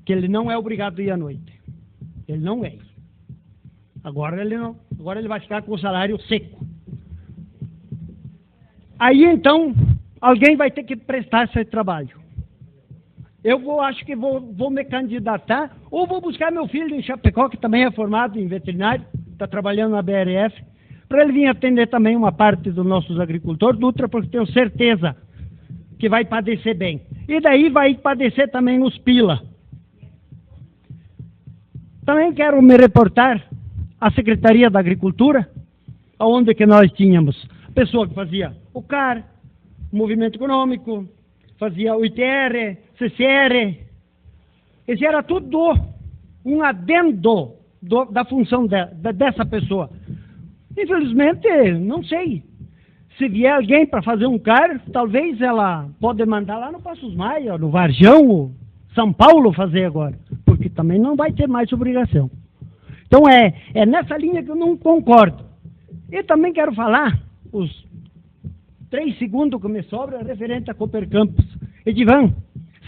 Que ele não é obrigado a ir à noite. Ele não é. Agora ele vai ficar com o salário seco. Aí então, alguém vai ter que prestar esse trabalho. Acho que vou me candidatar, ou vou buscar meu filho em Chapecó, que também é formado em veterinário, está trabalhando na BRF, para ele vir atender também uma parte dos nossos agricultores, Dutra, porque tenho certeza que vai padecer bem. E daí vai padecer também os pila. Também quero me reportar à Secretaria da Agricultura, onde que nós tínhamos pessoa que fazia o CAR, o Movimento Econômico, fazia o ITR, CCR. Esse era tudo um adendo da função dessa pessoa. Infelizmente, não sei. Se vier alguém para fazer um CAR, talvez ela pode mandar lá no Passos Maia, no Varjão, São Paulo fazer agora, porque também não vai ter mais obrigação. Então é nessa linha que eu não concordo. E também quero falar, os 3 segundos que me sobram, referente a Cooper Campos. Edivan,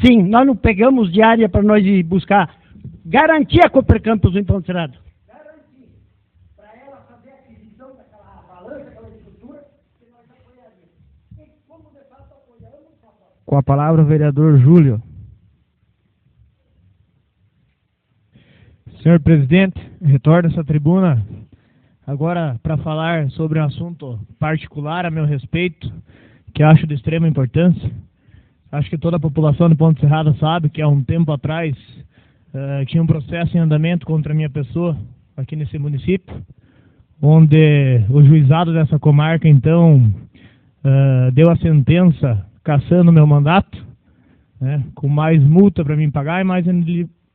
sim, nós não pegamos diária para nós ir buscar, garantir a Cooper Campos em Ponte Serrada. Garantir, para ela fazer a aquisição daquela balança, daquela estrutura, que nós apoiaríamos. E como de fato apoiamos, com a palavra o vereador Júlio. Senhor presidente, retorno a essa tribuna agora para falar sobre um assunto particular a meu respeito, que acho de extrema importância. Acho que toda a população de Ponte Serrada sabe que há um tempo atrás tinha um processo em andamento contra a minha pessoa aqui nesse município, onde o juizado dessa comarca, então, deu a sentença cassando meu mandato, né, com mais multa para mim pagar e mais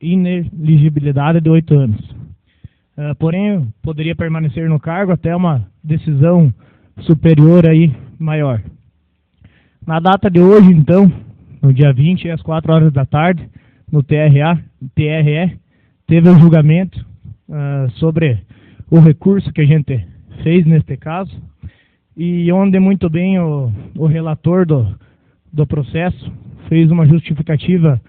ineligibilidade de 8 anos. Porém, poderia permanecer no cargo até uma decisão superior aí, maior. Na data de hoje, então, no dia 20, às 4 horas da tarde, no TRE, teve um julgamento sobre o recurso que a gente fez neste caso, e onde muito bem o relator do processo fez uma justificativa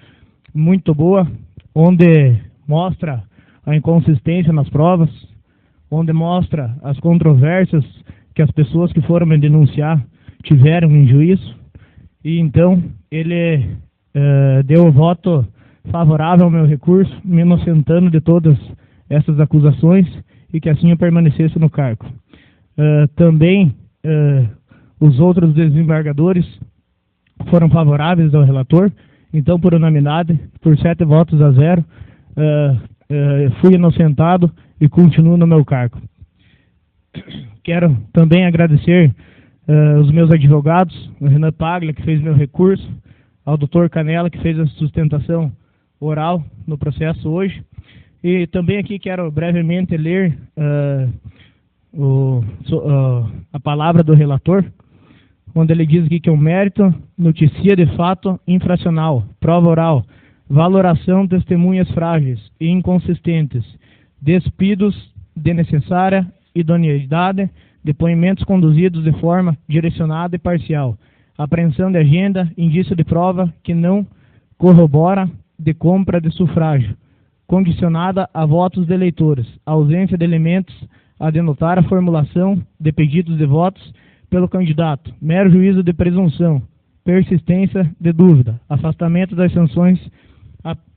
muito boa, onde mostra a inconsistência nas provas, onde mostra as controvérsias que as pessoas que foram me denunciar tiveram em juízo, e então ele deu o voto favorável ao meu recurso, me inocentando de todas essas acusações e que assim eu permanecesse no cargo. Também os outros desembargadores foram favoráveis ao relator, então por unanimidade, por 7 votos a 0, fui inocentado e continuo no meu cargo. Quero também agradecer os meus advogados, o Renan Paglia, que fez meu recurso, ao Dr. Canela, que fez a sustentação oral no processo hoje. E também aqui quero brevemente ler a palavra do relator, onde ele diz aqui que o mérito noticia de fato infracional, prova oral, valoração de testemunhas frágeis e inconsistentes, despidos de necessária idoneidade, depoimentos conduzidos de forma direcionada e parcial, apreensão de agenda, indício de prova que não corrobora de compra de sufrágio, condicionada a votos de eleitores, ausência de elementos a denotar a formulação de pedidos de votos pelo candidato, mero juízo de presunção, persistência de dúvida, afastamento das sanções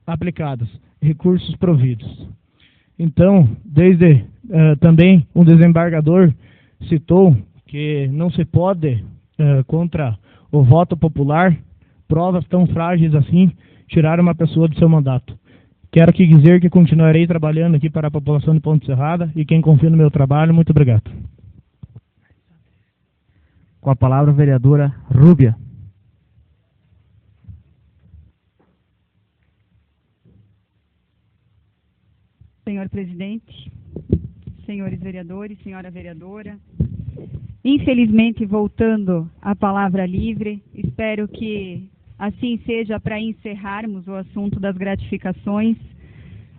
aplicadas, recursos providos. Então, também um desembargador citou que não se pode, contra o voto popular, provas tão frágeis assim, tirar uma pessoa do seu mandato. Quero aqui dizer que continuarei trabalhando aqui para a população de Ponte Serrada e quem confia no meu trabalho, muito obrigado. Com a palavra a vereadora Rúbia. Senhor presidente, senhores vereadores, senhora vereadora, infelizmente, voltando à palavra livre, espero que assim seja para encerrarmos o assunto das gratificações,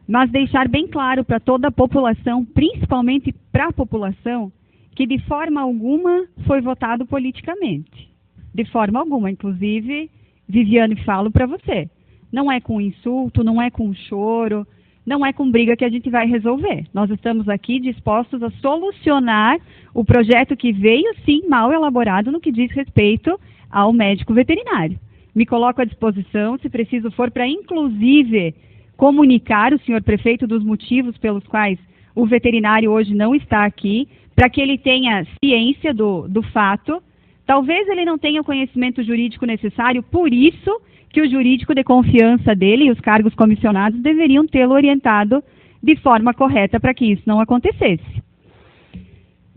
mas deixar bem claro para toda a população, principalmente para a população, que de forma alguma foi votado politicamente. De forma alguma, inclusive, Viviane, falo para você, não é com insulto, não é com choro, não é com briga que a gente vai resolver. Nós estamos aqui dispostos a solucionar o projeto que veio, sim, mal elaborado no que diz respeito ao médico veterinário. Me coloco à disposição, se preciso for, para inclusive comunicar o senhor prefeito dos motivos pelos quais o veterinário hoje não está aqui, para que ele tenha ciência do fato. Talvez ele não tenha o conhecimento jurídico necessário, por isso que o jurídico de confiança dele e os cargos comissionados deveriam tê-lo orientado de forma correta para que isso não acontecesse.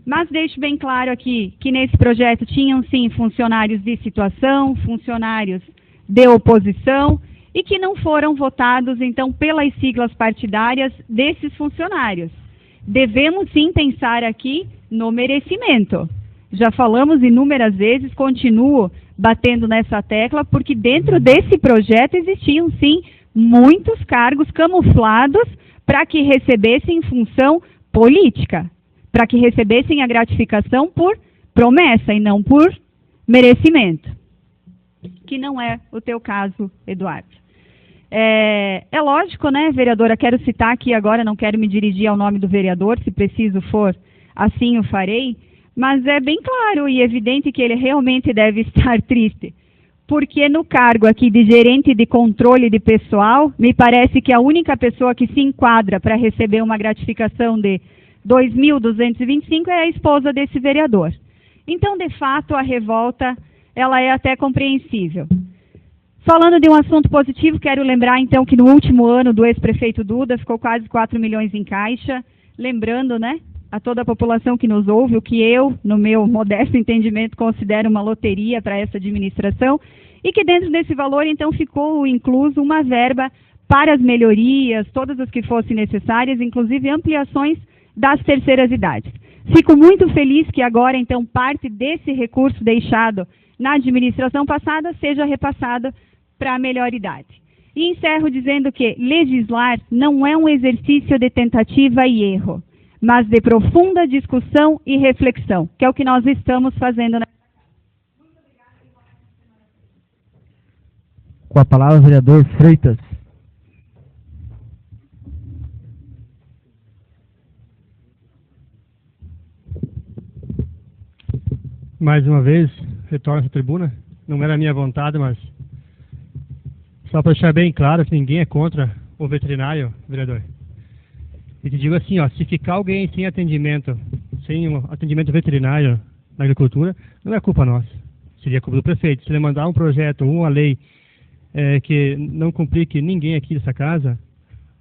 Mas deixo bem claro aqui que nesse projeto tinham sim funcionários de situação, funcionários de oposição e que não foram votados então pelas siglas partidárias desses funcionários. Devemos sim pensar aqui no merecimento. Já falamos inúmeras vezes, continuo batendo nessa tecla, porque dentro desse projeto existiam sim muitos cargos camuflados para que recebessem função política, para que recebessem a gratificação por promessa e não por merecimento, que não é o teu caso, Eduardo. É lógico, né, vereadora, quero citar aqui agora, não quero me dirigir ao nome do vereador, se preciso for, assim o farei, mas é bem claro e evidente que ele realmente deve estar triste, porque no cargo aqui de gerente de controle de pessoal, me parece que a única pessoa que se enquadra para receber uma gratificação de 2.225 é a esposa desse vereador. Então, de fato, a revolta, ela é até compreensível. Falando de um assunto positivo, quero lembrar, então, que no último ano do ex-prefeito Duda ficou quase 4 milhões em caixa, lembrando, né, a toda a população que nos ouve, o que eu, no meu modesto entendimento, considero uma loteria para essa administração, e que dentro desse valor, então, ficou incluso uma verba para as melhorias, todas as que fossem necessárias, inclusive ampliações das terceiras idades. Fico muito feliz que agora, então, parte desse recurso deixado na administração passada seja repassado para a melhor idade. E encerro dizendo que legislar não é um exercício de tentativa e erro, mas de profunda discussão e reflexão, que é o que nós estamos fazendo. Com a palavra, o vereador Freitas. Mais uma vez, retorno a essa tribuna. Não era a minha vontade, mas só para deixar bem claro que ninguém é contra o veterinário, vereador. E te digo assim, ó, se ficar alguém sem atendimento veterinário na agricultura, não é culpa nossa. Seria culpa do prefeito. Se ele mandar um projeto, uma lei que não complique ninguém aqui dessa casa,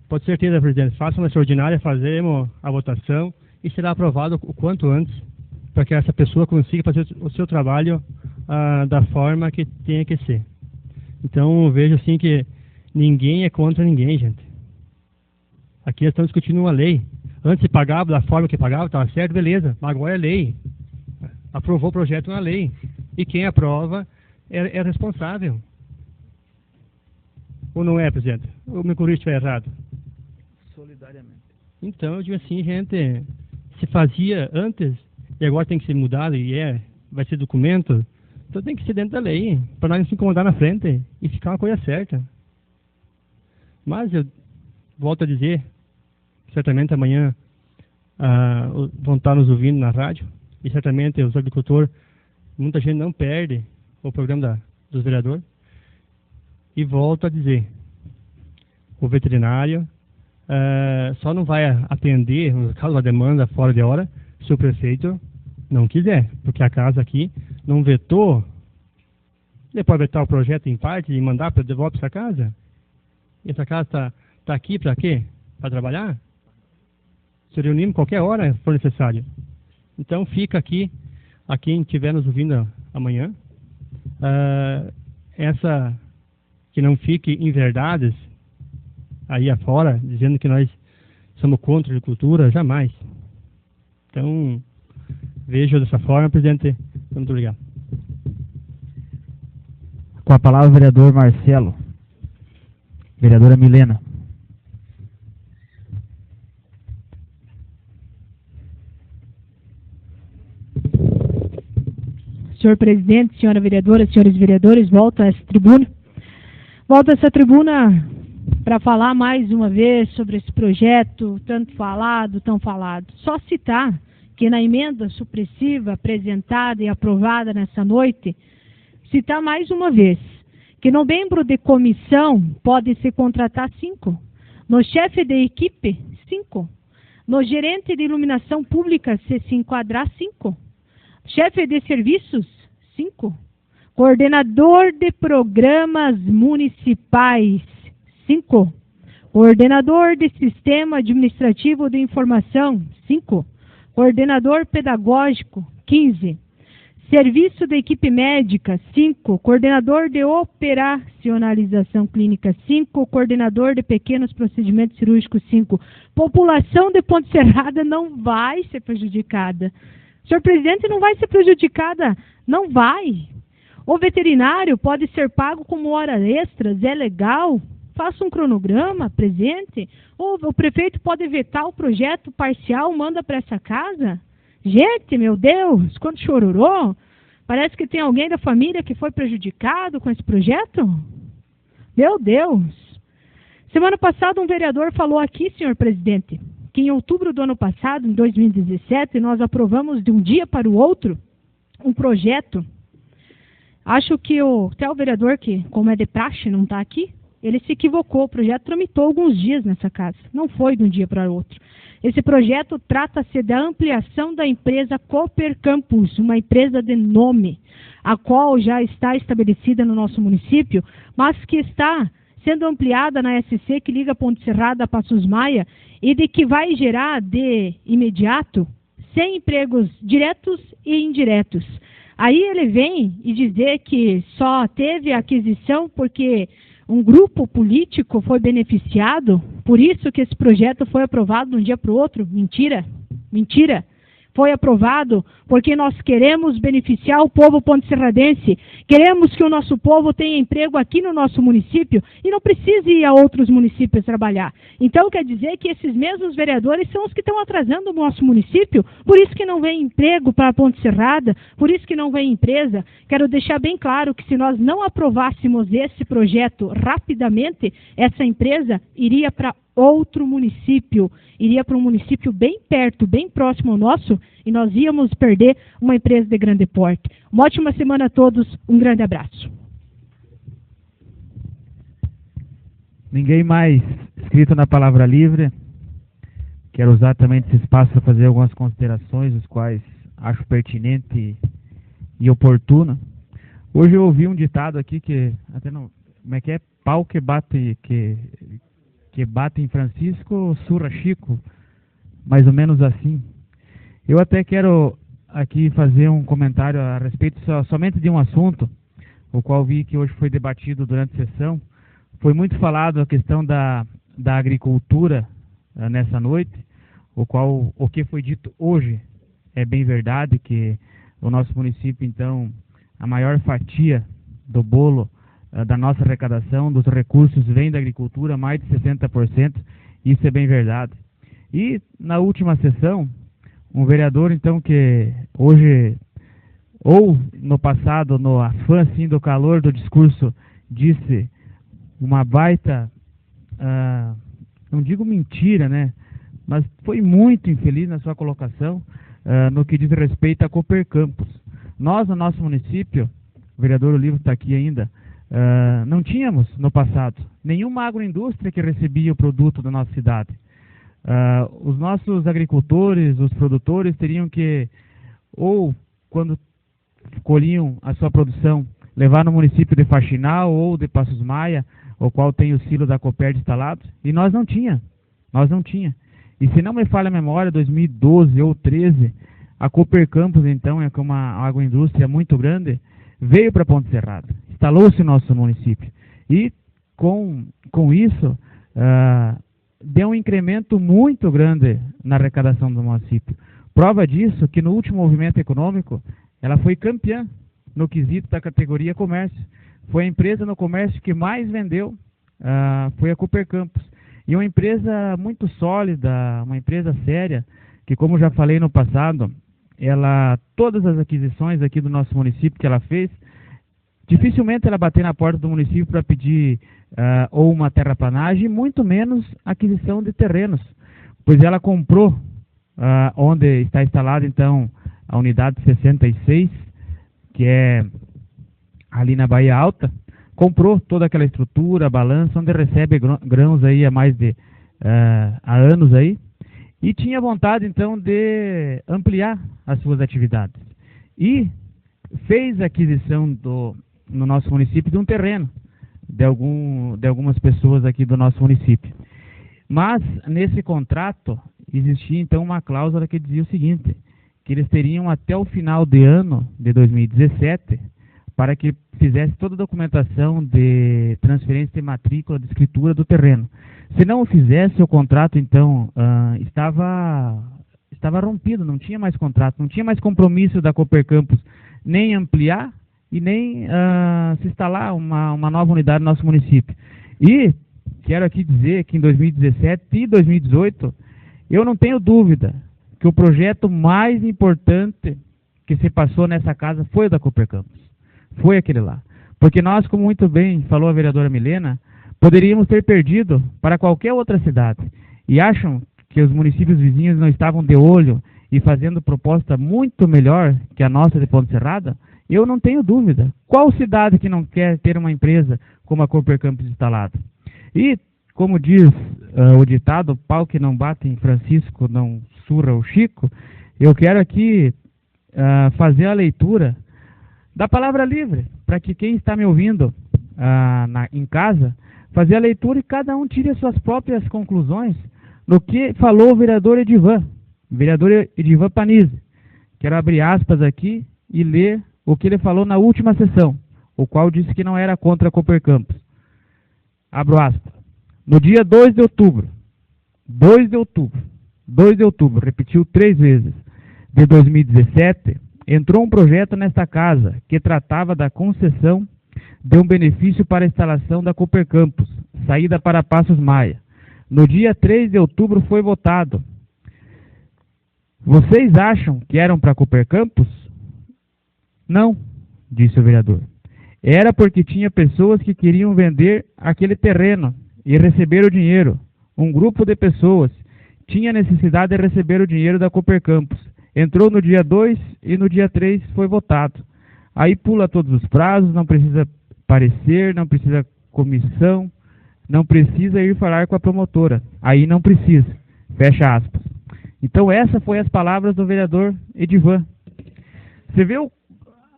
pode ter certeza, presidente, faça uma extraordinária, fazemos a votação e será aprovado o quanto antes, para que essa pessoa consiga fazer o seu trabalho da forma que tenha que ser. Então, eu vejo assim que ninguém é contra ninguém, gente. Aqui estamos discutindo uma lei. Antes se pagava da forma que pagava, estava certo, beleza, mas agora é lei. Aprovou o projeto na lei. E quem aprova é responsável. Ou não é, presidente? Ou me corrija se estiver errado? Solidariamente. Então, eu digo assim, gente, se fazia antes e agora tem que ser mudado e vai ser documento, então tem que ser dentro da lei, para nós não se incomodar na frente e ficar uma coisa certa. Mas eu volto a dizer, certamente amanhã vão estar nos ouvindo na rádio, e certamente os agricultores, muita gente não perde o programa dos vereadores. E volto a dizer, o veterinário só não vai atender, no caso da demanda fora de hora, se o prefeito não quiser, porque a casa aqui não vetou. Ele pode vetar o projeto em parte e mandar de volta para essa casa? E essa casa está aqui para quê? Para trabalhar? Se reunimos qualquer hora, se for necessário. Então fica aqui, a quem estiver nos ouvindo amanhã, essa que não fique em verdades aí afora, dizendo que nós somos contra a agricultura, jamais. Então, vejo dessa forma, presidente. Muito obrigado. Com a palavra o vereador Marcelo. Vereadora Milena. Senhor presidente, senhora vereadora, senhores vereadores, volto a essa tribuna. Volto a essa tribuna para falar mais uma vez sobre esse projeto, tanto falado, tão falado. Só citar que na emenda supressiva apresentada e aprovada nessa noite, citar mais uma vez que no membro de comissão pode se contratar 5, no chefe de equipe 5, no gerente de iluminação pública se enquadrar 5, chefe de serviços 5, coordenador de programas municipais 5, coordenador de sistema administrativo de informação 5, coordenador pedagógico 15, serviço de equipe médica 5, coordenador de operacionalização clínica 5, coordenador de pequenos procedimentos cirúrgicos 5. População de Ponte Serrada não vai ser prejudicada. Senhor presidente, não vai ser prejudicada, não vai. O veterinário pode ser pago como horas extras, é legal. Faça um cronograma, presente. Ou o prefeito pode vetar o projeto parcial, manda para essa casa. Gente, meu Deus, quanto chororô. Parece que tem alguém da família que foi prejudicado com esse projeto. Meu Deus. Semana passada um vereador falou aqui, senhor presidente, que em outubro do ano passado, em 2017, nós aprovamos de um dia para o outro um projeto. Acho que até o vereador, que como é de praxe, não está aqui, ele se equivocou. O projeto tramitou alguns dias nessa casa, não foi de um dia para o outro. Esse projeto trata-se da ampliação da empresa Cooper Campus, uma empresa de nome, a qual já está estabelecida no nosso município, mas que está sendo ampliada na SC, que liga Ponte Serrada a Passos Maia, e de que vai gerar de imediato 100 empregos diretos e indiretos. Aí ele vem e dizer que só teve aquisição porque um grupo político foi beneficiado, por isso que esse projeto foi aprovado de um dia para o outro. Mentira, mentira. Foi aprovado porque nós queremos beneficiar o povo ponte-serradense, queremos que o nosso povo tenha emprego aqui no nosso município e não precise ir a outros municípios trabalhar. Então quer dizer que esses mesmos vereadores são os que estão atrasando o nosso município, por isso que não vem emprego para a Ponte Serrada, por isso que não vem empresa. Quero deixar bem claro que se nós não aprovássemos esse projeto rapidamente, essa empresa iria para outro município, iria para um município bem perto, bem próximo ao nosso, e nós íamos perder uma empresa de grande porte. Uma ótima semana a todos, um grande abraço. Ninguém mais inscrito na Palavra Livre. Quero usar também esse espaço para fazer algumas considerações, os quais acho pertinente e oportuna. Hoje eu ouvi um ditado aqui que até não, como é que é? Pau que bate em Francisco, surra Chico, mais ou menos assim. Eu até quero aqui fazer um comentário a respeito somente de um assunto, o qual vi que hoje foi debatido durante a sessão. Foi muito falado a questão da agricultura nessa noite, o que foi dito hoje é bem verdade, que o nosso município, então, a maior fatia do bolo da nossa arrecadação, dos recursos, vem da agricultura, mais de 60%, isso é bem verdade. E na última sessão, um vereador, então, que hoje, ou no passado, no afã, assim, do calor do discurso, disse uma baita não digo mentira, né? Mas foi muito infeliz na sua colocação no que diz respeito a Cooper Campos. Nós, no nosso município, o vereador Olivo está aqui ainda, não tínhamos no passado nenhuma agroindústria que recebia o produto da nossa cidade. Os nossos agricultores, os produtores teriam que, ou quando colhiam a sua produção, levar no município de Faxinal ou de Passos Maia, o qual tem o silo da Cooper instalado, e nós não tinha. E se não me falha a memória, 2012 ou 2013, a Cooper Campos, então, é uma agroindústria muito grande, veio para Ponte Serrada, instalou-se no nosso município. E com isso, deu um incremento muito grande na arrecadação do município. Prova disso que no último movimento econômico, ela foi campeã no quesito da categoria comércio. Foi a empresa no comércio que mais vendeu, foi a Cooper Campos. E uma empresa muito sólida, uma empresa séria, que, como já falei no passado, todas as aquisições aqui do nosso município que ela fez, dificilmente ela bater na porta do município para pedir ou uma terraplanagem, muito menos aquisição de terrenos, pois ela comprou onde está instalada então a unidade 66, que é ali na Bahia Alta, comprou toda aquela estrutura, balança, onde recebe grãos aí há anos aí, e tinha vontade então de ampliar as suas atividades. E fez a aquisição no nosso município de um terreno, de algumas pessoas aqui do nosso município. Mas nesse contrato existia então uma cláusula que dizia o seguinte, que eles teriam até o final de ano de 2017 para que fizesse toda a documentação de transferência de matrícula, de escritura do terreno. Se não o fizesse, o contrato então estava rompido, não tinha mais contrato, não tinha mais compromisso da Cooper Campos nem ampliar e nem se instalar uma nova unidade no nosso município. E quero aqui dizer que em 2017 e 2018, eu não tenho dúvida que o projeto mais importante que se passou nessa casa foi o da Cooper Campos. Foi aquele lá. Porque nós, como muito bem falou a vereadora Milena, poderíamos ter perdido para qualquer outra cidade. E acham que os municípios vizinhos não estavam de olho e fazendo proposta muito melhor que a nossa de Ponte Serrada? Eu não tenho dúvida. Qual cidade que não quer ter uma empresa como a Cooper Campos instalada? E, como diz o ditado, pau que não bate em Francisco não surra o Chico, eu quero aqui fazer a leitura da palavra livre, para que quem está me ouvindo em casa, fazer a leitura e cada um tire as suas próprias conclusões no que falou o vereador Edivan Panizzi. Quero abrir aspas aqui e ler o que ele falou na última sessão, o qual disse que não era contra a Cooper Campos. Abro aspas. No dia 2 de outubro, repetiu 3 vezes, de 2017, entrou um projeto nesta casa que tratava da concessão de um benefício para a instalação da Cooper Campos, saída para Passos Maia. No dia 3 de outubro foi votado. Vocês acham que eram para Cooper Campos? Não, disse o vereador. Era porque tinha pessoas que queriam vender aquele terreno e receber o dinheiro. Um grupo de pessoas tinha necessidade de receber o dinheiro da Cooper Campos. Entrou no dia 2 e no dia 3 foi votado. Aí pula todos os prazos, não precisa parecer, não precisa comissão, não precisa ir falar com a promotora. Aí não precisa. Fecha aspas. Então essa foi as palavras do vereador Edivan. Você vê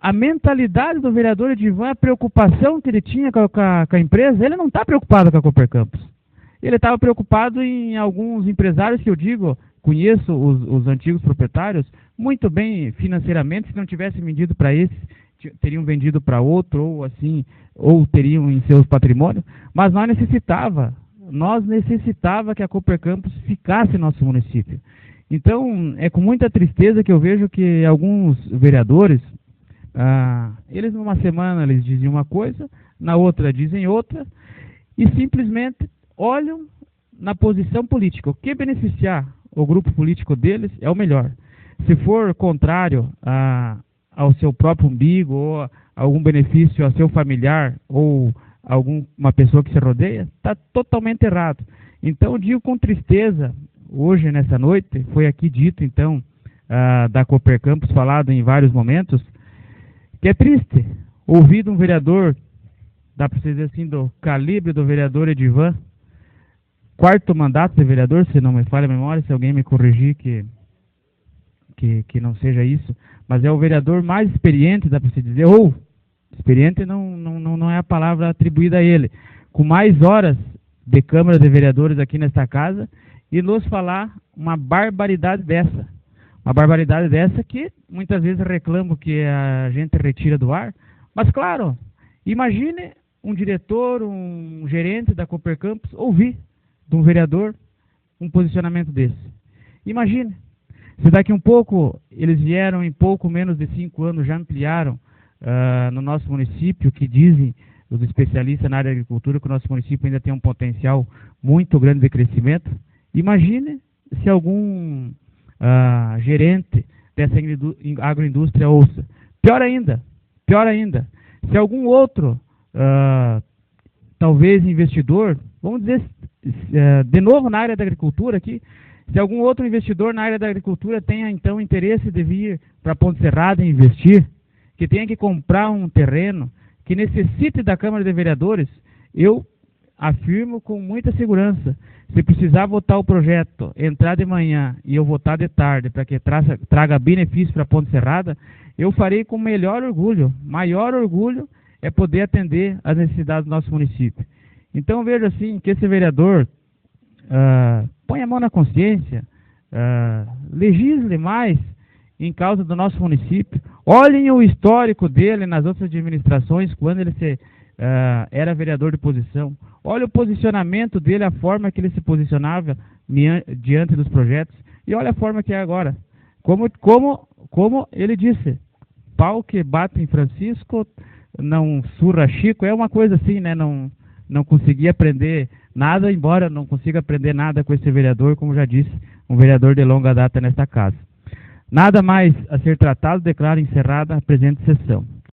a mentalidade do vereador Edivan, a preocupação que ele tinha com a empresa. Ele não está preocupado com a Cooper Campos. Ele estava preocupado em alguns empresários que eu digo, conheço os antigos proprietários muito bem financeiramente. Se não tivesse vendido para esse, teriam vendido para outro, ou teriam em seus patrimônios. Mas nós necessitava que a Cooper Campos ficasse no nosso município. Então, é com muita tristeza que eu vejo que alguns vereadores, eles numa semana eles dizem uma coisa, na outra dizem outra, e simplesmente olham na posição política. O que beneficiar o grupo político deles é o melhor. Se for contrário ao seu próprio umbigo, ou algum benefício ao seu familiar, ou uma pessoa que se rodeia, está totalmente errado. Então, eu digo com tristeza, hoje, nessa noite, foi aqui dito, então, da Cooper Campus, falado em vários momentos, que é triste ouvir de um vereador, dá para dizer assim, do calibre do vereador Edivan, 4º mandato de vereador, se não me falha a memória, se alguém me corrigir que não seja isso, mas é o vereador mais experiente, dá para se dizer, ou experiente não é a palavra atribuída a ele, com mais horas de Câmara de Vereadores aqui nesta casa, e nos falar uma barbaridade dessa. Uma barbaridade dessa que muitas vezes reclamo que a gente retira do ar, mas claro, imagine um diretor, um gerente da Cooper Campus ouvir de um vereador um posicionamento desse. Imagine, se daqui um pouco eles vieram em pouco menos de 5 anos, já ampliaram no nosso município, que dizem os especialistas na área da agricultura que o nosso município ainda tem um potencial muito grande de crescimento. Imagine se algum gerente dessa agroindústria ouça. Pior ainda, se algum outro, talvez investidor, vamos dizer, de novo na área da agricultura aqui, se algum outro investidor na área da agricultura tenha então interesse de vir para Ponte Serrada e investir, que tenha que comprar um terreno, que necessite da Câmara de Vereadores, eu afirmo com muita segurança, se precisar votar o projeto, entrar de manhã e eu votar de tarde para que traga benefício para Ponte Serrada, eu farei com maior orgulho é poder atender às necessidades do nosso município. Então vejo assim que esse vereador põe a mão na consciência, legisle mais em causa do nosso município. Olhem o histórico dele nas outras administrações, quando ele era vereador de posição. Olha o posicionamento dele, a forma que ele se posicionava diante dos projetos, e olha a forma que é agora. Como ele disse, pau que bate em Francisco, não surra Chico, é uma coisa assim, né? Não consegui aprender nada, embora não consiga aprender nada com esse vereador, como já disse, um vereador de longa data nesta casa. Nada mais a ser tratado, declaro encerrada a presente sessão.